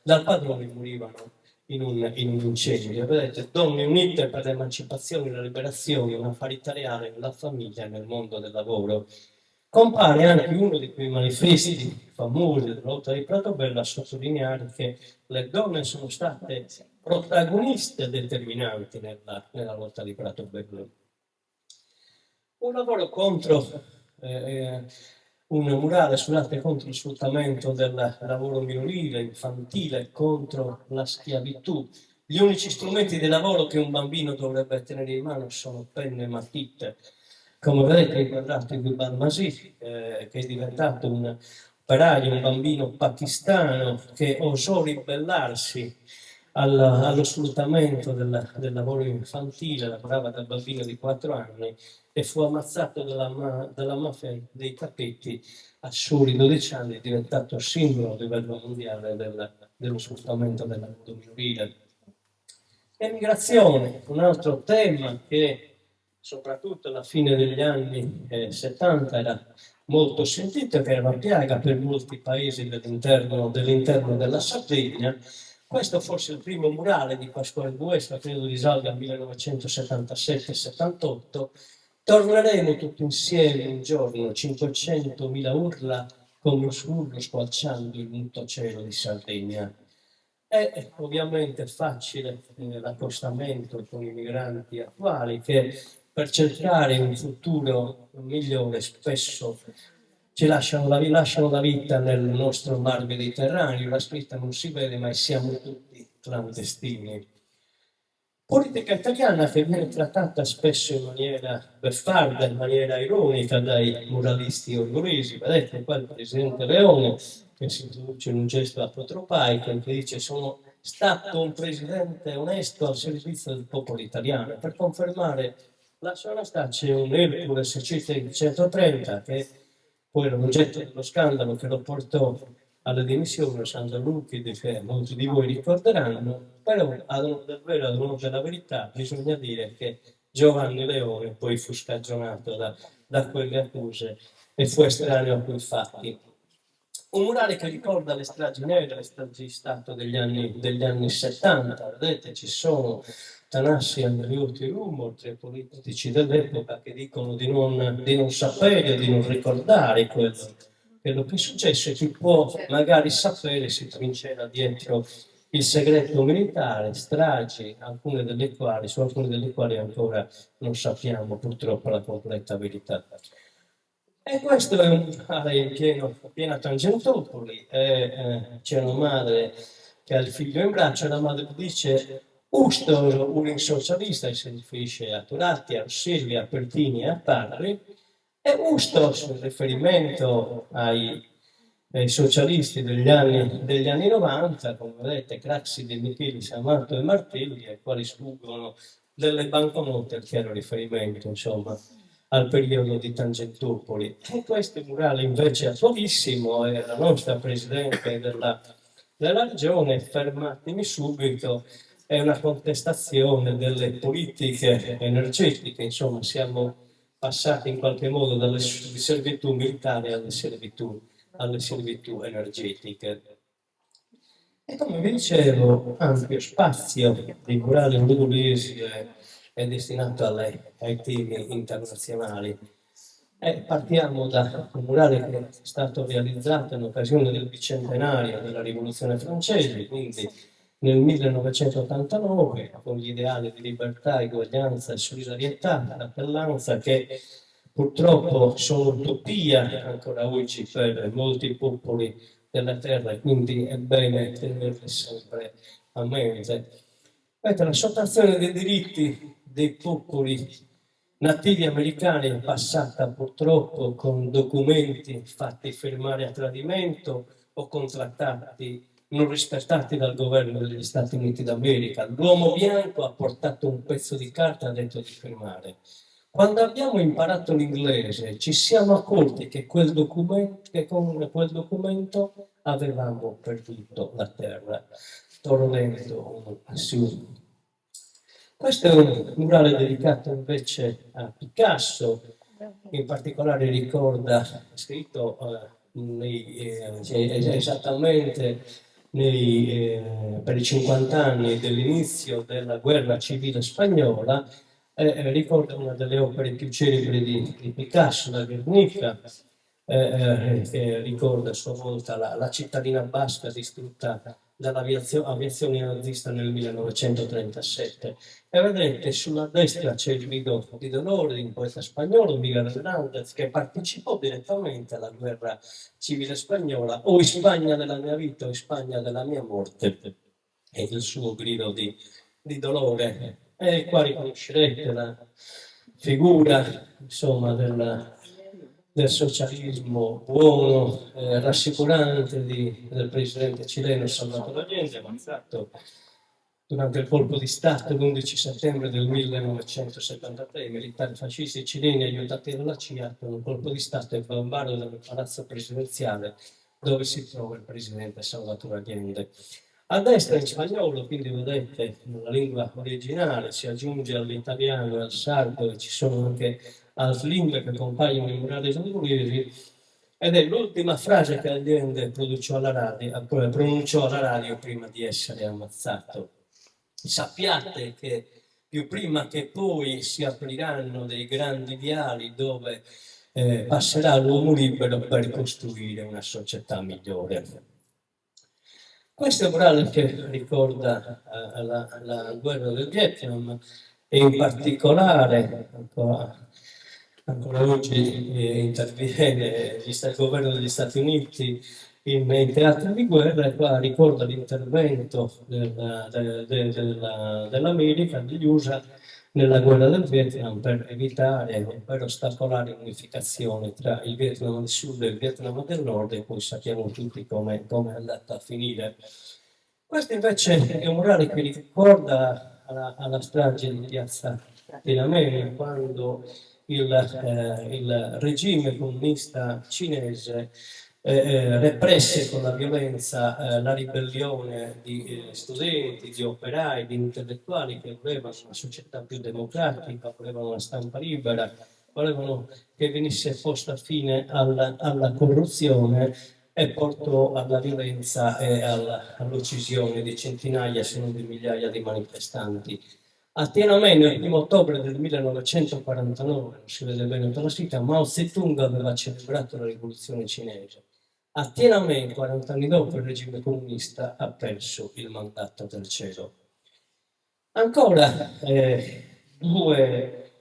dal padrone, morivano in un incendio. Vedete, donne unite per l'emancipazione e la liberazione, una parità reale nella famiglia e nel mondo del lavoro. Compare anche uno di quei manifesti famosi della lotta di Pratobello a sottolineare che le donne sono state protagoniste determinanti nella lotta di Pratobello. Un lavoro contro un murale sull'arte contro il sfruttamento del lavoro minorile, infantile, contro la schiavitù. Gli unici strumenti di lavoro che un bambino dovrebbe tenere in mano sono penne e matite. Come vedete inquadrato in Gulban Masih, che è diventato un operaio, un bambino pakistano che osò ribellarsi allo sfruttamento del lavoro infantile, lavorava da bambino di 4 anni e fu ammazzato dalla mafia dei tappeti a soli 12 anni, è diventato simbolo a livello mondiale dello sfruttamento del lavoro minorile. Emigrazione, un altro tema che soprattutto alla fine degli anni 70 era molto sentito, che era una piaga per molti paesi dell'interno della Sardegna. Questo forse è il primo murale di Pasquale Guesta, credo risalga al 1977-78. Torneremo tutti insieme un giorno, 500.000 urla come un urlo squarciando il muto cielo di Sardegna. È ovviamente facile l'accostamento con i migranti attuali che per cercare un futuro migliore spesso ci lasciano la vita nel nostro mar Mediterraneo. La scritta non si vede, ma siamo tutti clandestini. Politica italiana che viene trattata spesso in maniera beffarda, in maniera ironica dai muralisti orgolesi. Vedete qua il presidente Leone che si introduce in un gesto apotropaico che dice: sono stato un presidente onesto al servizio del popolo italiano. Per confermare la sua onestà c'è un Hercules CC-130 che poi era l'oggetto dello scandalo che lo portò alle dimissioni, Sandro Lucchidi, che molti di voi ricorderanno, però ad onor del vero, ad onor della verità, bisogna dire che Giovanni Leone poi fu scagionato da quelle accuse e fu estraneo a quei fatti. Un murale che ricorda le stragi nere, le stragi di Stato degli anni 70, vedete, ci sono Tanassi, Andreotti e Rumor, tre politici dell'epoca che dicono di non sapere, di non ricordare quello che è successo, e chi può magari sapere si trincera dietro il segreto militare, stragi, su alcune delle quali ancora non sappiamo purtroppo la completa verità. E questo è un mare in piena Tangentopoli, c'è una madre che ha il figlio in braccio e la madre dice Usto, un socialista, e si riferisce a Turatti, a Rosselli, a Pertini e a Parri, e Ustos, in riferimento ai socialisti degli anni 90, come vedete, Craxi, De Michelis, Amato e Martelli, ai quali sfuggono delle banconote, al chiaro riferimento, insomma, al periodo di Tangentopoli. E questo murale invece attualissimo, è la nostra Presidente della Regione, fermatemi subito, è una contestazione delle politiche energetiche, insomma siamo passati in qualche modo dalle servitù militari alle servitù energetiche. E come vi dicevo, ampio spazio di murale ludolesi è destinato ai temi internazionali. Partiamo da un murale che è stato realizzato in occasione del bicentenario della Rivoluzione francese, quindi nel 1989, con gli ideali di libertà, eguaglianza e solidarietà, fratellanza, che purtroppo sono utopia ancora oggi per molti popoli della terra, e quindi è bene tenerle sempre a mente. La sottrazione dei diritti dei popoli nativi americani è passata purtroppo con documenti fatti firmare a tradimento o con trattati non rispettati dal governo degli Stati Uniti d'America. L'uomo bianco ha portato un pezzo di carta e ha detto di firmare. Quando abbiamo imparato l'inglese ci siamo accorti che con quel documento avevamo perduto la terra. Toro lento su. Questo è un murale dedicato invece a Picasso, in particolare ricorda, scritto esattamente per i 50 anni dell'inizio della guerra civile spagnola, ricorda una delle opere più celebri di Picasso, la Guernica, che ricorda a sua volta la cittadina basca distrutta dall'aviazione nazista nel 1937. E vedete, sulla destra c'è il Guido di Dolore, un poeta spagnolo, Miguel Hernández, che partecipò direttamente alla guerra civile spagnola, o in Spagna della mia vita o in Spagna della mia morte, e il suo grido di dolore. E qua riconoscerete la figura, insomma, del socialismo buono, rassicurante del presidente cileno Salvador Allende, ammazzato durante il colpo di Stato l'11 settembre del 1973. I militari fascisti cileni aiutati dalla CIA con un colpo di Stato e bombardarono del palazzo presidenziale dove si trova il presidente Salvador Allende. A destra in spagnolo, quindi vedete, nella lingua originale, si aggiunge all'italiano e al sardo, e ci sono anche altre lingue che compaiono in murali sanguinesi, ed è l'ultima frase che Allende pronunciò alla radio prima di essere ammazzato. Sappiate che più prima che poi si apriranno dei grandi viali dove passerà l'uomo libero per costruire una società migliore. Questo è un murale che ricorda la guerra del Vietnam, e in particolare ancora oggi interviene il governo degli Stati Uniti in teatri di guerra, e qua ricorda l'intervento dell'America, degli USA, nella guerra del Vietnam per evitare, per ostacolare l'unificazione tra il Vietnam del Sud e il Vietnam del Nord, e poi sappiamo tutti come è andata a finire. Questo invece è un murale che ricorda alla strage di piazza Tiananmen, quando il regime comunista cinese represse con la violenza la ribellione di studenti, di operai, di intellettuali che volevano una società più democratica, volevano una stampa libera, volevano che venisse posta fine alla corruzione e portò alla violenza e all'uccisione di centinaia, se non di migliaia di manifestanti. A Tiananmen, il 1° ottobre del 1949, non si vede bene dalla scritta, Mao Zedong aveva celebrato la rivoluzione cinese. A Tiananmen, 40 anni dopo, il regime comunista ha perso il mandato del cielo. Ancora due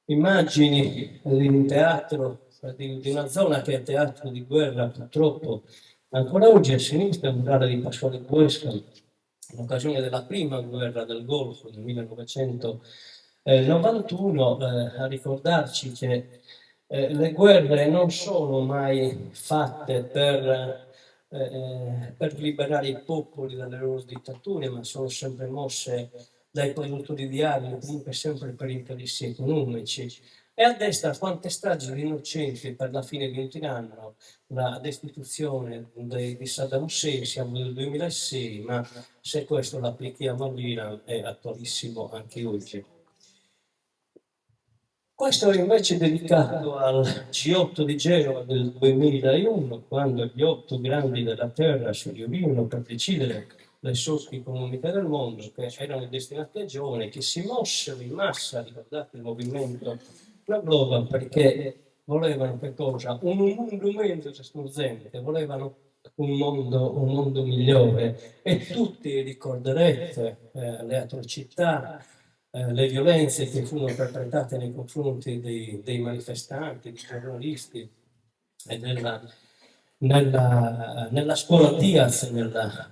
immagini di un teatro, di una zona che è teatro di guerra, purtroppo ancora oggi a sinistra, un murale di Pasquale Guesca, in occasione della prima guerra del Golfo del 1991, a ricordarci che le guerre non sono mai fatte per liberare i popoli dalle loro dittature, ma sono sempre mosse dai produttori di armi, comunque sempre per interessi economici. E a destra quante stragi di innocenti per la fine di un tiranno, la destituzione di Saddam Hussein, siamo nel 2006, ma se questo l'applichiamo all'Iran è attualissimo anche oggi. Questo è invece dedicato al G8 di Genova del 2001, quando gli 8 grandi della Terra si riunirono per decidere le sorti economiche del mondo, che erano destinate ai giovani, che si mossero in massa, ricordate il movimento Global, perché volevano che cosa? Un mondo meno escludente, volevano un mondo migliore. E tutti ricorderete le atrocità, le violenze che furono perpetrate nei confronti dei manifestanti, dei giornalisti e nella scuola Diaz,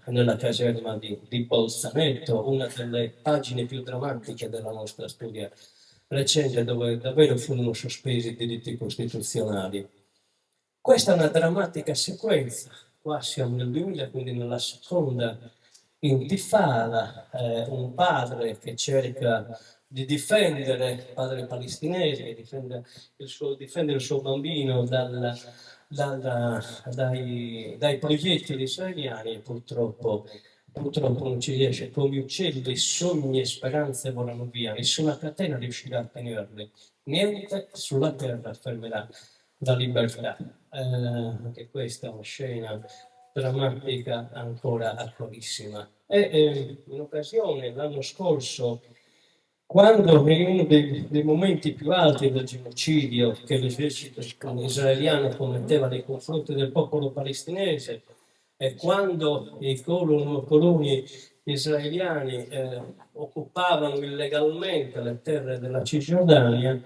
nella caserma di Bolzaneto, una delle pagine più drammatiche della nostra storia recente, dove davvero furono sospesi i diritti costituzionali. Questa è una drammatica sequenza, qua siamo nel 2000, quindi nella seconda intifada, un padre che cerca di difendere, padre palestinese, che difende il suo bambino dai proiettili israeliani e purtroppo non ci riesce, come uccelli, sogni e speranze volano via, nessuna catena riuscirà a tenerli, niente sulla terra fermerà la libertà. Anche questa è una scena drammatica ancora attualissima. In occasione, l'anno scorso, quando in uno dei momenti più alti del genocidio che l'esercito israeliano commetteva nei confronti del popolo palestinese, e quando i coloni israeliani occupavano illegalmente le terre della Cisgiordania,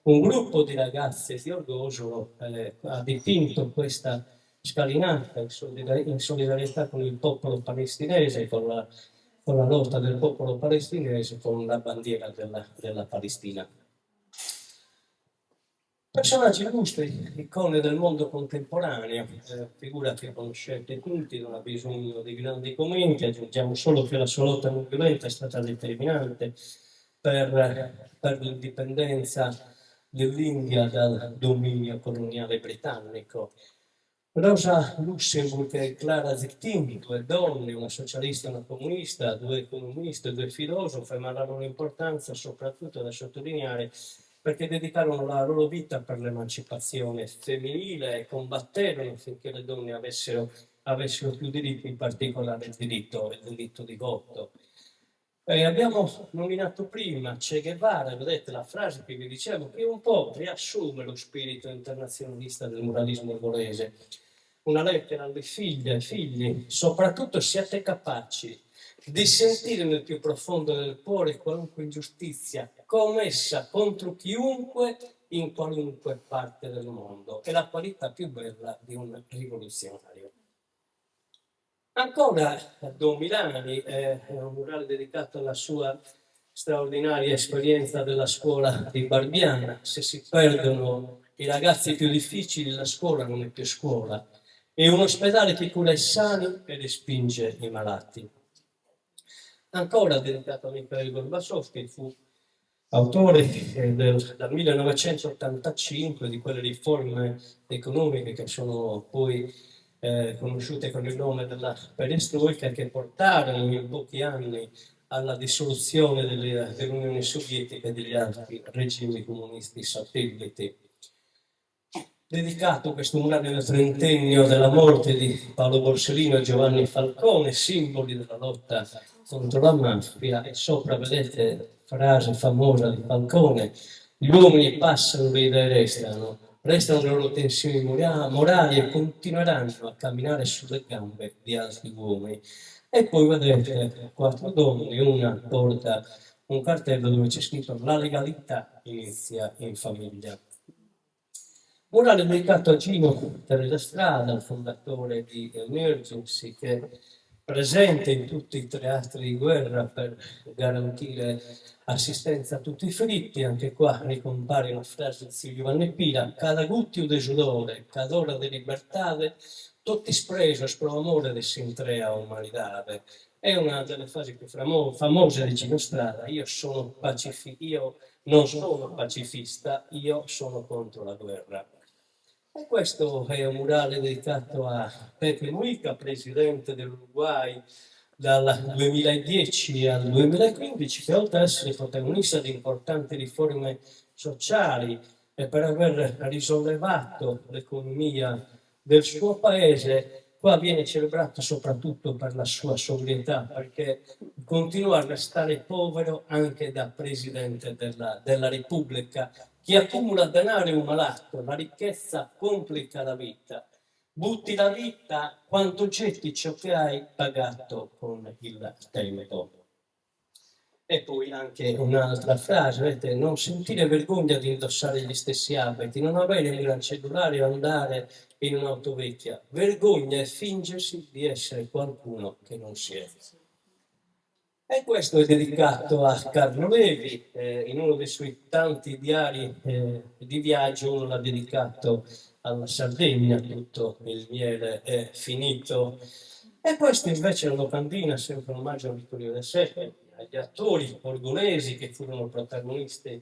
un gruppo di ragazzi di Orgosolo ha dipinto questa scalinata in solidarietà con il popolo palestinese, con la lotta del popolo palestinese, con la bandiera della Palestina. Personaggi illustri, icone del mondo contemporaneo, figura che conoscete tutti, non ha bisogno di grandi commenti, aggiungiamo solo che la sua lotta non violenta è stata determinante per l'indipendenza dell'India dal dominio coloniale britannico. Rosa Luxemburg e Clara Zetkin, due donne, una socialista e una comunista, due economiste, due filosofe, ma la loro importanza soprattutto da sottolineare perché dedicarono la loro vita per l'emancipazione femminile e combatterono affinché le donne avessero più diritti, in particolare il diritto di voto. Abbiamo nominato prima Che Guevara, vedete la frase che vi dicevo, che un po' riassume lo spirito internazionalista del muralismo angolese. Una lettera alle figlie e figli, soprattutto siate capaci di sentire nel più profondo del cuore qualunque ingiustizia commessa contro chiunque in qualunque parte del mondo. È la qualità più bella di un rivoluzionario. Ancora Don Milani è un murale dedicato alla sua straordinaria esperienza della scuola di Barbiana. Se si perdono i ragazzi più difficili, la scuola non è più scuola. È un ospedale che cura i sani e respinge i malati. Ancora dedicato a Mikhail Gorbaciov, che fu autore dal 1985 di quelle riforme economiche che sono poi conosciute con il nome della perestroika, che portarono in pochi anni alla dissoluzione dell'Unione Sovietica e degli altri regimi comunisti satelliti. Dedicato questo murale al trentennio della morte di Paolo Borsellino e Giovanni Falcone, simboli della lotta contro la mafia, e sopra vedete frase famosa di Falcone: gli uomini passano, le idee restano le loro tensioni morali e continueranno a camminare sulle gambe di altri uomini. E poi vedete quattro donne, una porta un cartello dove c'è scritto: la legalità inizia in famiglia. Murale dedicato a Gino Terrastrada, il fondatore di Emergency, che è presente in tutti i teatri di guerra per garantire assistenza a tutti i feriti. Anche qua ricompare una frase di Silvio Vanni Pira: cada guttiu de sudore, cada ora de libertade, tutti spresos pro amore de s'intrea umanidade. È una delle frasi più famose di Gino Strada: io non sono pacifista, io sono contro la guerra. E questo è un murale dedicato a Pepe Mujica, presidente dell'Uruguay dal 2010 al 2015, che oltre ad essere protagonista di importanti riforme sociali e per aver risollevato l'economia del suo paese, qua viene celebrato soprattutto per la sua sobrietà, perché continua a restare povero anche da presidente della Repubblica. Chi accumula denaro è un malato, la ricchezza complica la vita. Butti la vita quanto getti ciò che hai pagato con il tempo. E poi anche un'altra frase, vedete: non sentire vergogna di indossare gli stessi abiti, non avere un gran cellulare o andare in un'auto vecchia. Vergogna è fingersi di essere qualcuno che non si è. E questo è dedicato a Carlo Levi, in uno dei suoi tanti diari di viaggio, uno l'ha dedicato alla Sardegna, tutto il miele è finito. E questo invece è una locandina, sempre un omaggio a Vittorio De Sette, agli attori borgolesi che furono protagonisti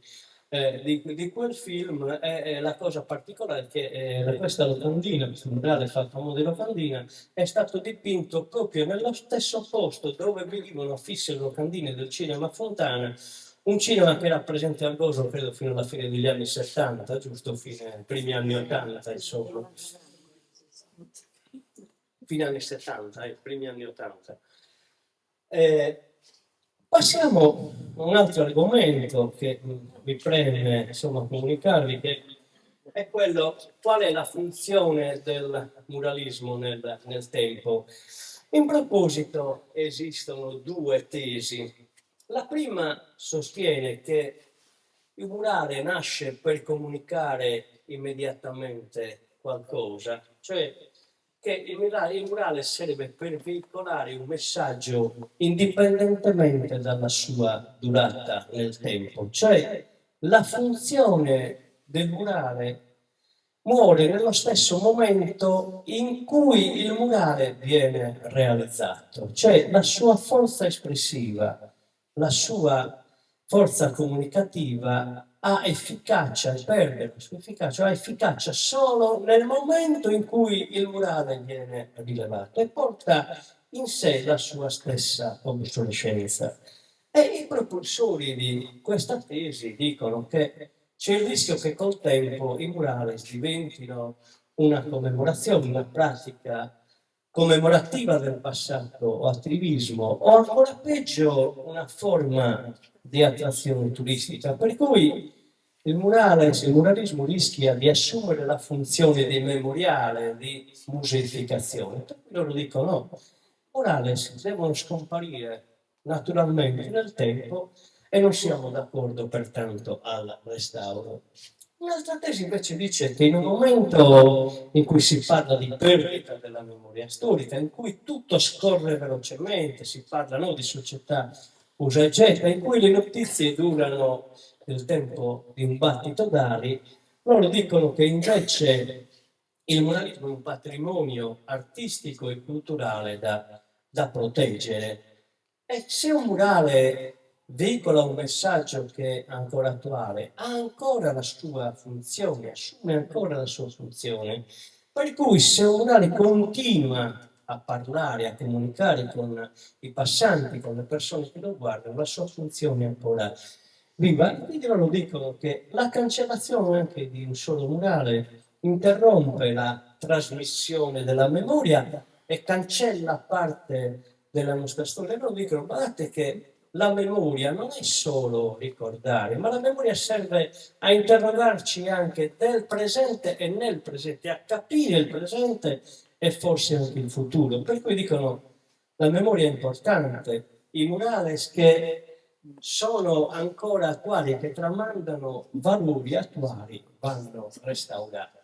di quel film. È la cosa particolare che questa locandina, questo murale fatto a mo' di locandina, è stato dipinto proprio nello stesso posto dove venivano affisse le locandine del cinema Fontana, un cinema che era presente a Gozo credo fino alla fine degli anni 70, giusto? Primi anni 80, insomma. Fine anni 70, primi anni 80. Passiamo a un altro argomento che mi preme insomma comunicarvi, che è quello: qual è la funzione del muralismo nel tempo. In proposito esistono due tesi. La prima sostiene che il murale nasce per comunicare immediatamente qualcosa, cioè che il murale serve per veicolare un messaggio indipendentemente dalla sua durata nel tempo, cioè la funzione del murale muore nello stesso momento in cui il murale viene realizzato, cioè la sua forza espressiva, la sua forza comunicativa ha efficacia, perde la sua efficacia, ha efficacia solo nel momento in cui il murale viene rilevato e porta in sé la sua stessa obsolescenza. E i propulsori di questa tesi dicono che c'è il rischio che col tempo i murales diventino una commemorazione, una pratica commemorativa del passato o attivismo, o ancora peggio una forma di attrazione turistica, per cui il muralismo rischia di assumere la funzione di memoriale, di museificazione. Loro dicono no, i murales devono scomparire naturalmente nel tempo e non siamo d'accordo pertanto al restauro. Un'altra tesi invece dice che in un momento in cui si parla di perdita della memoria storica, in cui tutto scorre velocemente, si parla di società usa eccetera, in cui le notizie durano il tempo di un battito d'ali, loro dicono che invece il muralismo è un patrimonio artistico e culturale da proteggere. E se un murale veicola un messaggio che è ancora attuale, ha ancora la sua funzione, assume ancora la sua funzione, Per cui se un murale continua a parlare, a comunicare con i passanti, con le persone che lo guardano, la sua funzione è ancora viva. Quindi loro dicono che la cancellazione anche di un solo murale interrompe la trasmissione della memoria e cancella parte della nostra storia. Loro dicono, guardate che la memoria non è solo ricordare, ma la memoria serve a interrogarci anche del presente e nel presente, a capire il presente e forse anche il futuro. Per cui dicono la memoria è importante, i murales che sono ancora attuali, che tramandano valori attuali, vanno restaurati.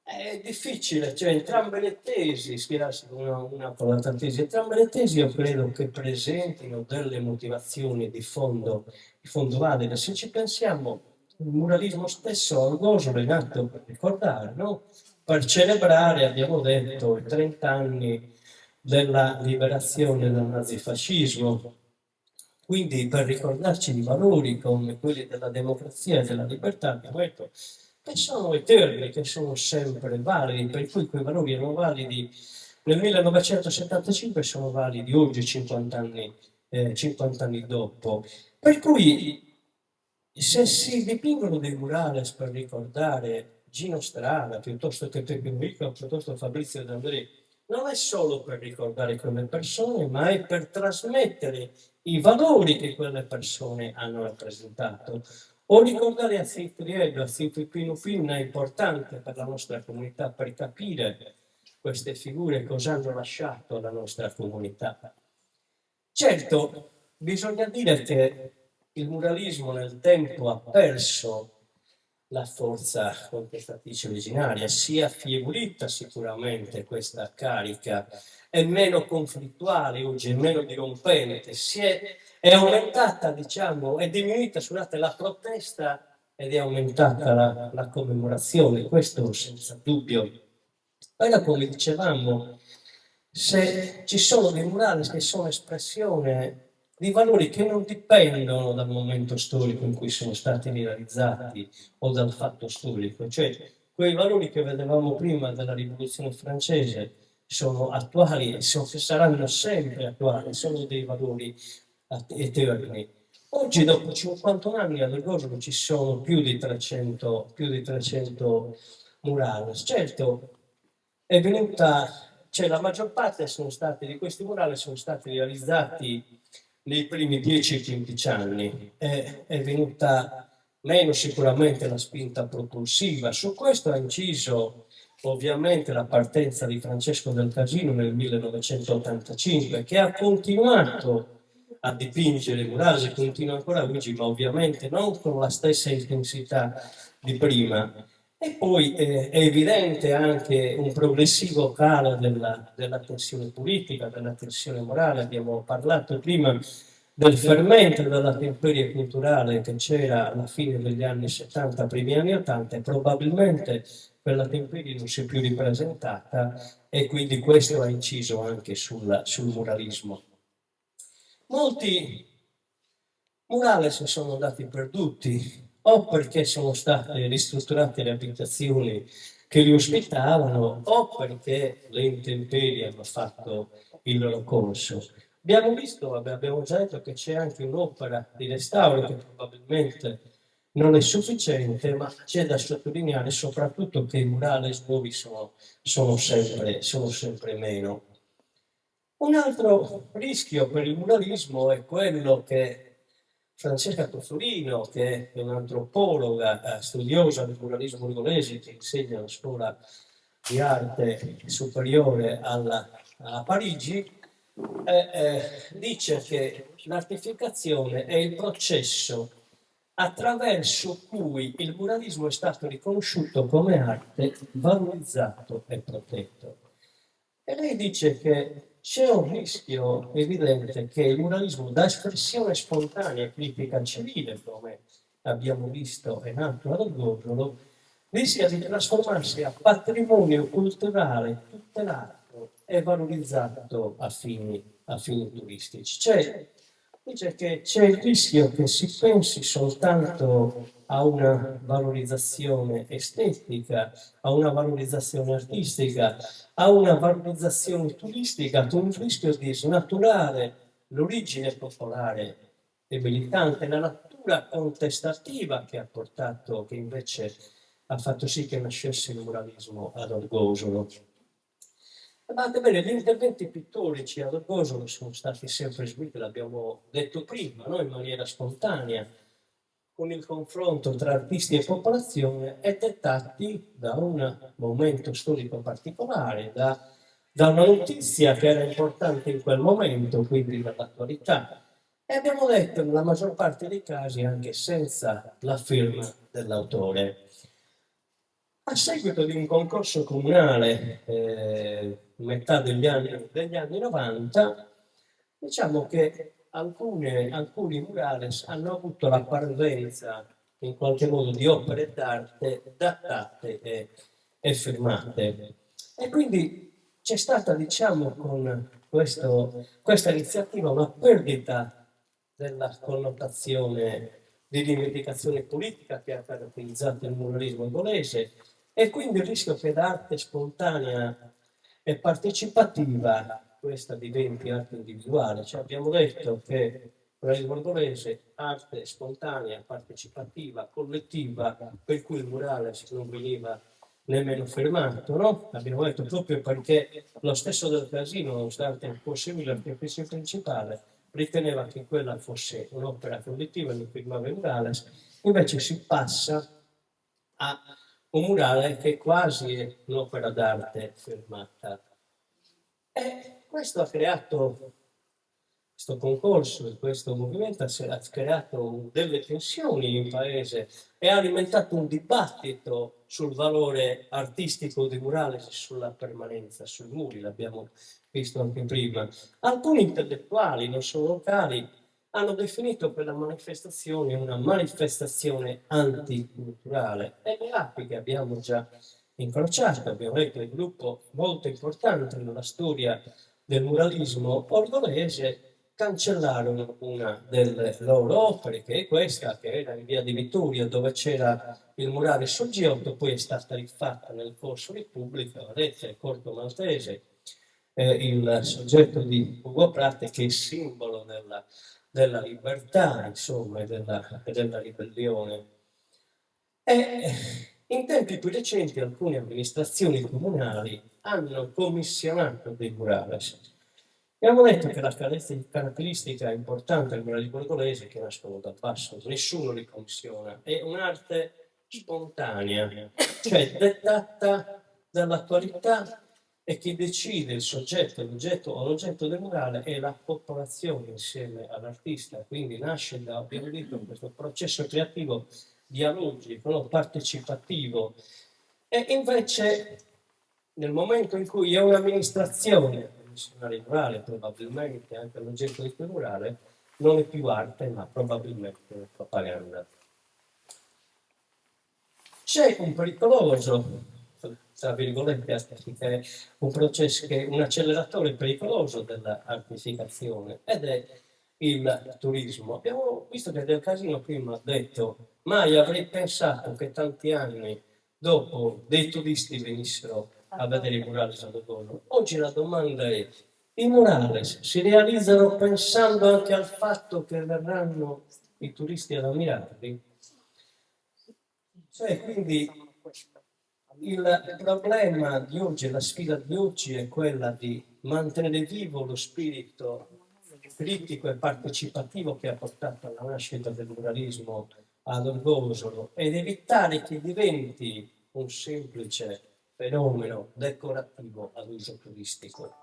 È difficile, cioè entrambe le tesi, schierarsi con una con l'altra tesi, entrambe le tesi io credo che presentino delle motivazioni di fondo valide. Se ci pensiamo, il muralismo stesso Orgosolo è nato per ricordare, no? Per celebrare, abbiamo detto, i 30 anni della liberazione dal nazifascismo, quindi per ricordarci di valori come quelli della democrazia e della libertà, abbiamo detto che sono eterni, che sono sempre validi, per cui quei valori erano validi nel 1975 e sono validi oggi, 50 anni dopo. Per cui se si dipingono dei murales per ricordare Gino Strada, piuttosto che Pepe Mujica, piuttosto che Fabrizio De André, non è solo per ricordare quelle persone, ma è per trasmettere i valori che quelle persone hanno rappresentato. O ricordare Aziz Triello, Aziz Pino Pinna è importante per la nostra comunità, per capire queste figure cosa hanno lasciato alla nostra comunità. Certo, bisogna dire che il muralismo nel tempo ha perso la forza contestatrice originaria, si è affievolita sicuramente questa carica, è meno conflittuale oggi, è meno dirompente, è aumentata, diciamo, è diminuita, scusate, la protesta ed è aumentata la commemorazione, questo senza dubbio. Poi, come dicevamo, se ci sono dei murales che sono espressione di valori che non dipendono dal momento storico in cui sono stati realizzati o dal fatto storico, cioè quei valori che vedevamo prima della rivoluzione francese sono attuali e saranno sempre attuali, sono dei valori eterni. Oggi, dopo 51 anni, ad Orgoglio ci sono più di 300 murales. Certo, è venuta, cioè la maggior parte di questi murales sono stati realizzati nei primi 10-15 anni. È venuta meno sicuramente la spinta propulsiva. Su questo ha inciso ovviamente la partenza di Francesco del Casino nel 1985, che ha continuato a dipingere murales e continua ancora oggi, ma ovviamente non con la stessa intensità di prima. E poi è evidente anche un progressivo calo della tensione politica, della tensione morale. Abbiamo parlato prima del fermento della temperie culturale che c'era alla fine degli anni 70, primi anni 80, e probabilmente quella temperie non si è più ripresentata e quindi questo ha inciso anche sul muralismo. Molti murales sono andati perduti o perché sono state ristrutturate le abitazioni che li ospitavano o perché le intemperie hanno fatto il loro corso. Abbiamo visto, abbiamo già detto che c'è anche un'opera di restauro che probabilmente non è sufficiente, ma c'è da sottolineare soprattutto che i murales nuovi sono sempre meno. Un altro rischio per il muralismo è quello che Francesca Cozzolino, che è un'antropologa studiosa del muralismo rigolese, che insegna alla scuola di arte superiore a Parigi, dice che l'artificazione è il processo attraverso cui il muralismo è stato riconosciuto come arte, valorizzato e protetto. E lei dice che c'è un rischio evidente che il muralismo da espressione spontanea e critica civile, come abbiamo visto è nato ad Orgollo, rischia di trasformarsi a patrimonio culturale tutelato e valorizzato a fini turistici. Dice che c'è il rischio che si pensi soltanto a una valorizzazione estetica, a una valorizzazione artistica, a una valorizzazione turistica, con il rischio di snaturare l'origine popolare e militante, la natura contestativa che ha portato, che invece ha fatto sì che nascesse il muralismo ad Orgosolo. Guardate bene, gli interventi pittorici ad Orgosolo sono stati sempre svolti, l'abbiamo detto prima, no? In maniera spontanea, con il confronto tra artisti e popolazione e dettati da un momento storico particolare, da una notizia che era importante in quel momento, quindi dall'attualità. E abbiamo detto nella maggior parte dei casi anche senza la firma dell'autore. A seguito di un concorso comunale metà degli anni 90, diciamo che alcuni murales hanno avuto la parvenza in qualche modo di opere d'arte datate e firmate. E quindi c'è stata, diciamo, con questa iniziativa una perdita della connotazione di rivendicazione politica che ha caratterizzato il muralismo angolese e quindi il rischio che l'arte spontanea e partecipativa questa diventi arte individuale. Cioè abbiamo detto che il muralismo angolese arte spontanea, partecipativa, collettiva, per cui il murale non veniva nemmeno fermato, no? Abbiamo detto proprio perché lo stesso Del Casino, nonostante fosse l'artefice principale, riteneva che quella fosse un'opera collettiva, non firmava il murale, invece si passa a un murale che quasi è un'opera d'arte fermata. E questo ha creato, questo concorso, questo movimento ha creato delle tensioni in paese e ha alimentato un dibattito sul valore artistico dei murali, sulla permanenza sui muri, l'abbiamo visto anche prima. Alcuni intellettuali, non solo locali, hanno definito quella manifestazione una manifestazione anticulturale e le api che abbiamo già incrociato, abbiamo detto il gruppo molto importante nella storia del muralismo orgolese, cancellarono una delle loro opere, che è questa, che era in via di Vittoria, dove c'era il murale sul G8, poi è stata rifatta nel corso Repubblica, vedete, il corto maltese, il soggetto di Ugo Pratt, che è simbolo della libertà, insomma, e della ribellione. E in tempi più recenti alcune amministrazioni comunali hanno commissionato dei murales. Abbiamo detto che la caratteristica importante del murale borgolese è che nascono dal basso, nessuno li commissiona, è un'arte spontanea, cioè dettata dall'attualità e chi decide il soggetto, l'oggetto o l'oggetto del murale è la popolazione insieme all'artista, quindi nasce da, abbiamo detto, questo processo creativo dialogico, no? Partecipativo. E invece nel momento in cui è un'amministrazione missionaria rurale, probabilmente anche l'oggetto di quel murale, non è più arte, ma probabilmente propaganda. C'è un pericoloso, tra virgolette, un processo che è un acceleratore pericoloso dell'artificazione ed è il turismo. Abbiamo visto che Del Casino prima ha detto mai avrei pensato che tanti anni dopo dei turisti venissero a vedere i murales a Dogolo. Oggi la domanda è, i murales si realizzano pensando anche al fatto che verranno i turisti ad ammirarli? Cioè, quindi il problema di oggi, la sfida di oggi è quella di mantenere vivo lo spirito critico e partecipativo che ha portato alla nascita del muralismo ad Orgosolo ed evitare che diventi un semplice fenomeno decorativo ad uso turistico.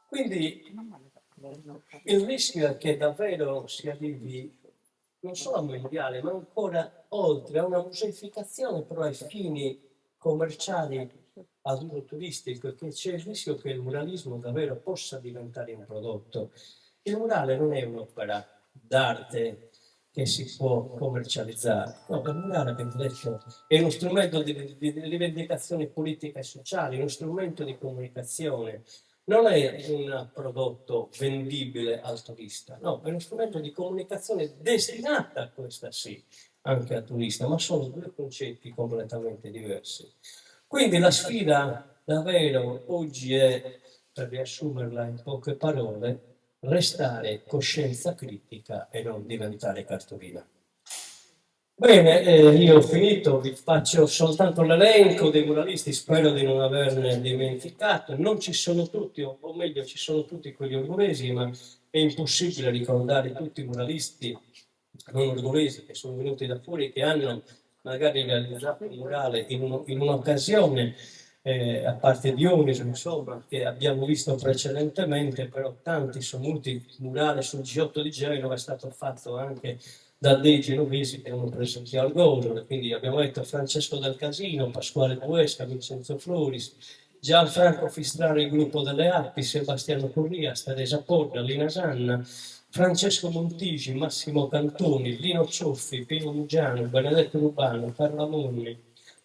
Quindi il rischio è che davvero si arrivi non solo a un memoriale, ma ancora oltre a una museificazione però ai fini commerciali ad uso turistico, che c'è il rischio che il muralismo davvero possa diventare un prodotto. Il murale non è un'opera d'arte che si può commercializzare, no, il murale, abbiamo detto, è uno strumento di rivendicazione politica e sociale, uno strumento di comunicazione, non è un prodotto vendibile al turista, no, è uno strumento di comunicazione destinata a questa sì, anche al turista, ma sono due concetti completamente diversi. Quindi la sfida davvero oggi è, per riassumerla in poche parole, restare coscienza critica e non diventare cartolina. Bene, io ho finito, vi faccio soltanto l'elenco dei muralisti, spero di non averne dimenticato. Non ci sono tutti, o meglio, ci sono tutti quelli orgolesi, ma è impossibile ricordare tutti i muralisti non orgolesi che sono venuti da fuori, che hanno magari realizzato un murale in un'occasione, a parte Dioniso, insomma, che abbiamo visto precedentemente, però tanti sono venuti. Il murale sul G8 di Genova è stato fatto anche da dei genovesi che erano presenti al Gogol, quindi abbiamo detto Francesco del Casino, Pasquale Puesca, Vincenzo Floris, Gianfranco Fistrano, il gruppo delle Appi, Sebastiano Corria, Teresa Porra, Lina Sanna, Francesco Montigi, Massimo Cantoni, Lino Cioffi, Pino Lugiano, Benedetto Rubano, Carla Monni,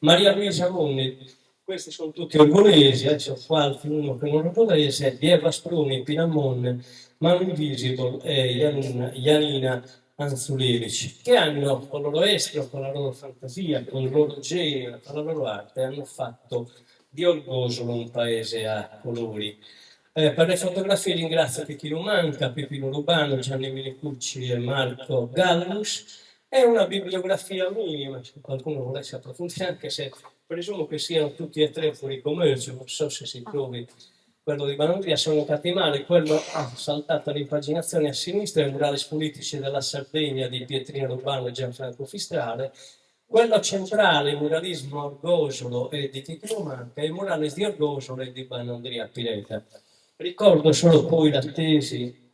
Maria Luisa Monni, questi sono tutti orgolesi, adesso qualche uno che non è orgolese, Dieva Spruni, Pinamon, Mano Invisible e Janina Anzulevici, che hanno con il loro estro, con la loro fantasia, con il loro genio, con la loro arte, hanno fatto di Orgosolo un paese a colori. Per le fotografie ringrazio Pechino Manca, Pepino Rubano, Gianni Minicucci e Marco Gallus. È una bibliografia minima, se qualcuno volesse approfondire, anche se presumo che siano tutti e tre fuori commercio, non so se si trovi quello di Banondria, sono notati male, quello ha saltato l'impaginazione a sinistra, i murales politici della Sardegna di Pietrino Urbano e Gianfranco Fistrale, quello centrale, il muralismo Orgosolo e di Titino Manca, e il murales di Orgosolo e di Banondria Pireta. Ricordo solo poi la tesi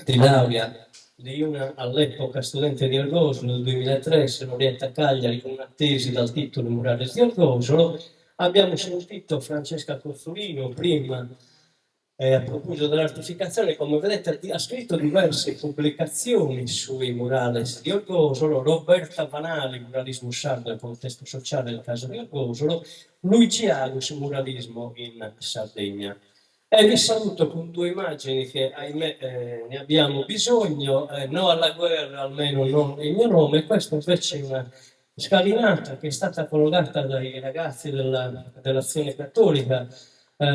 di laurea di una all'epoca studente di Orgosolo nel 2003, sono orienta a Cagliari con una tesi dal titolo Murales di Orgosolo. Abbiamo sentito Francesca Cozzolino prima a proposito dell'artificazione, come vedete ha scritto diverse pubblicazioni sui murales di Orgosolo, Roberta Vanali, muralismo sardo nel contesto sociale del caso di Orgosolo, Luigi Agus, muralismo in Sardegna. E vi saluto con due immagini che ahimè ne abbiamo bisogno, no alla guerra, almeno non il mio nome. Questa invece è una scalinata che è stata collocata dai ragazzi dell'Azione Cattolica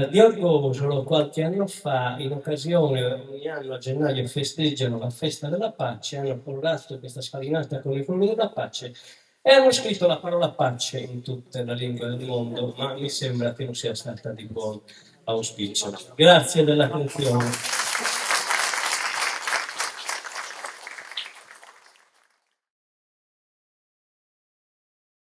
di Orgosolo qualche anno fa, in occasione, ogni anno a gennaio festeggiano la festa della pace, hanno colorato questa scalinata con i colori della pace e hanno scritto la parola pace in tutte le lingue del mondo, ma mi sembra che non sia stata di buon auspicio. Grazie della attenzione.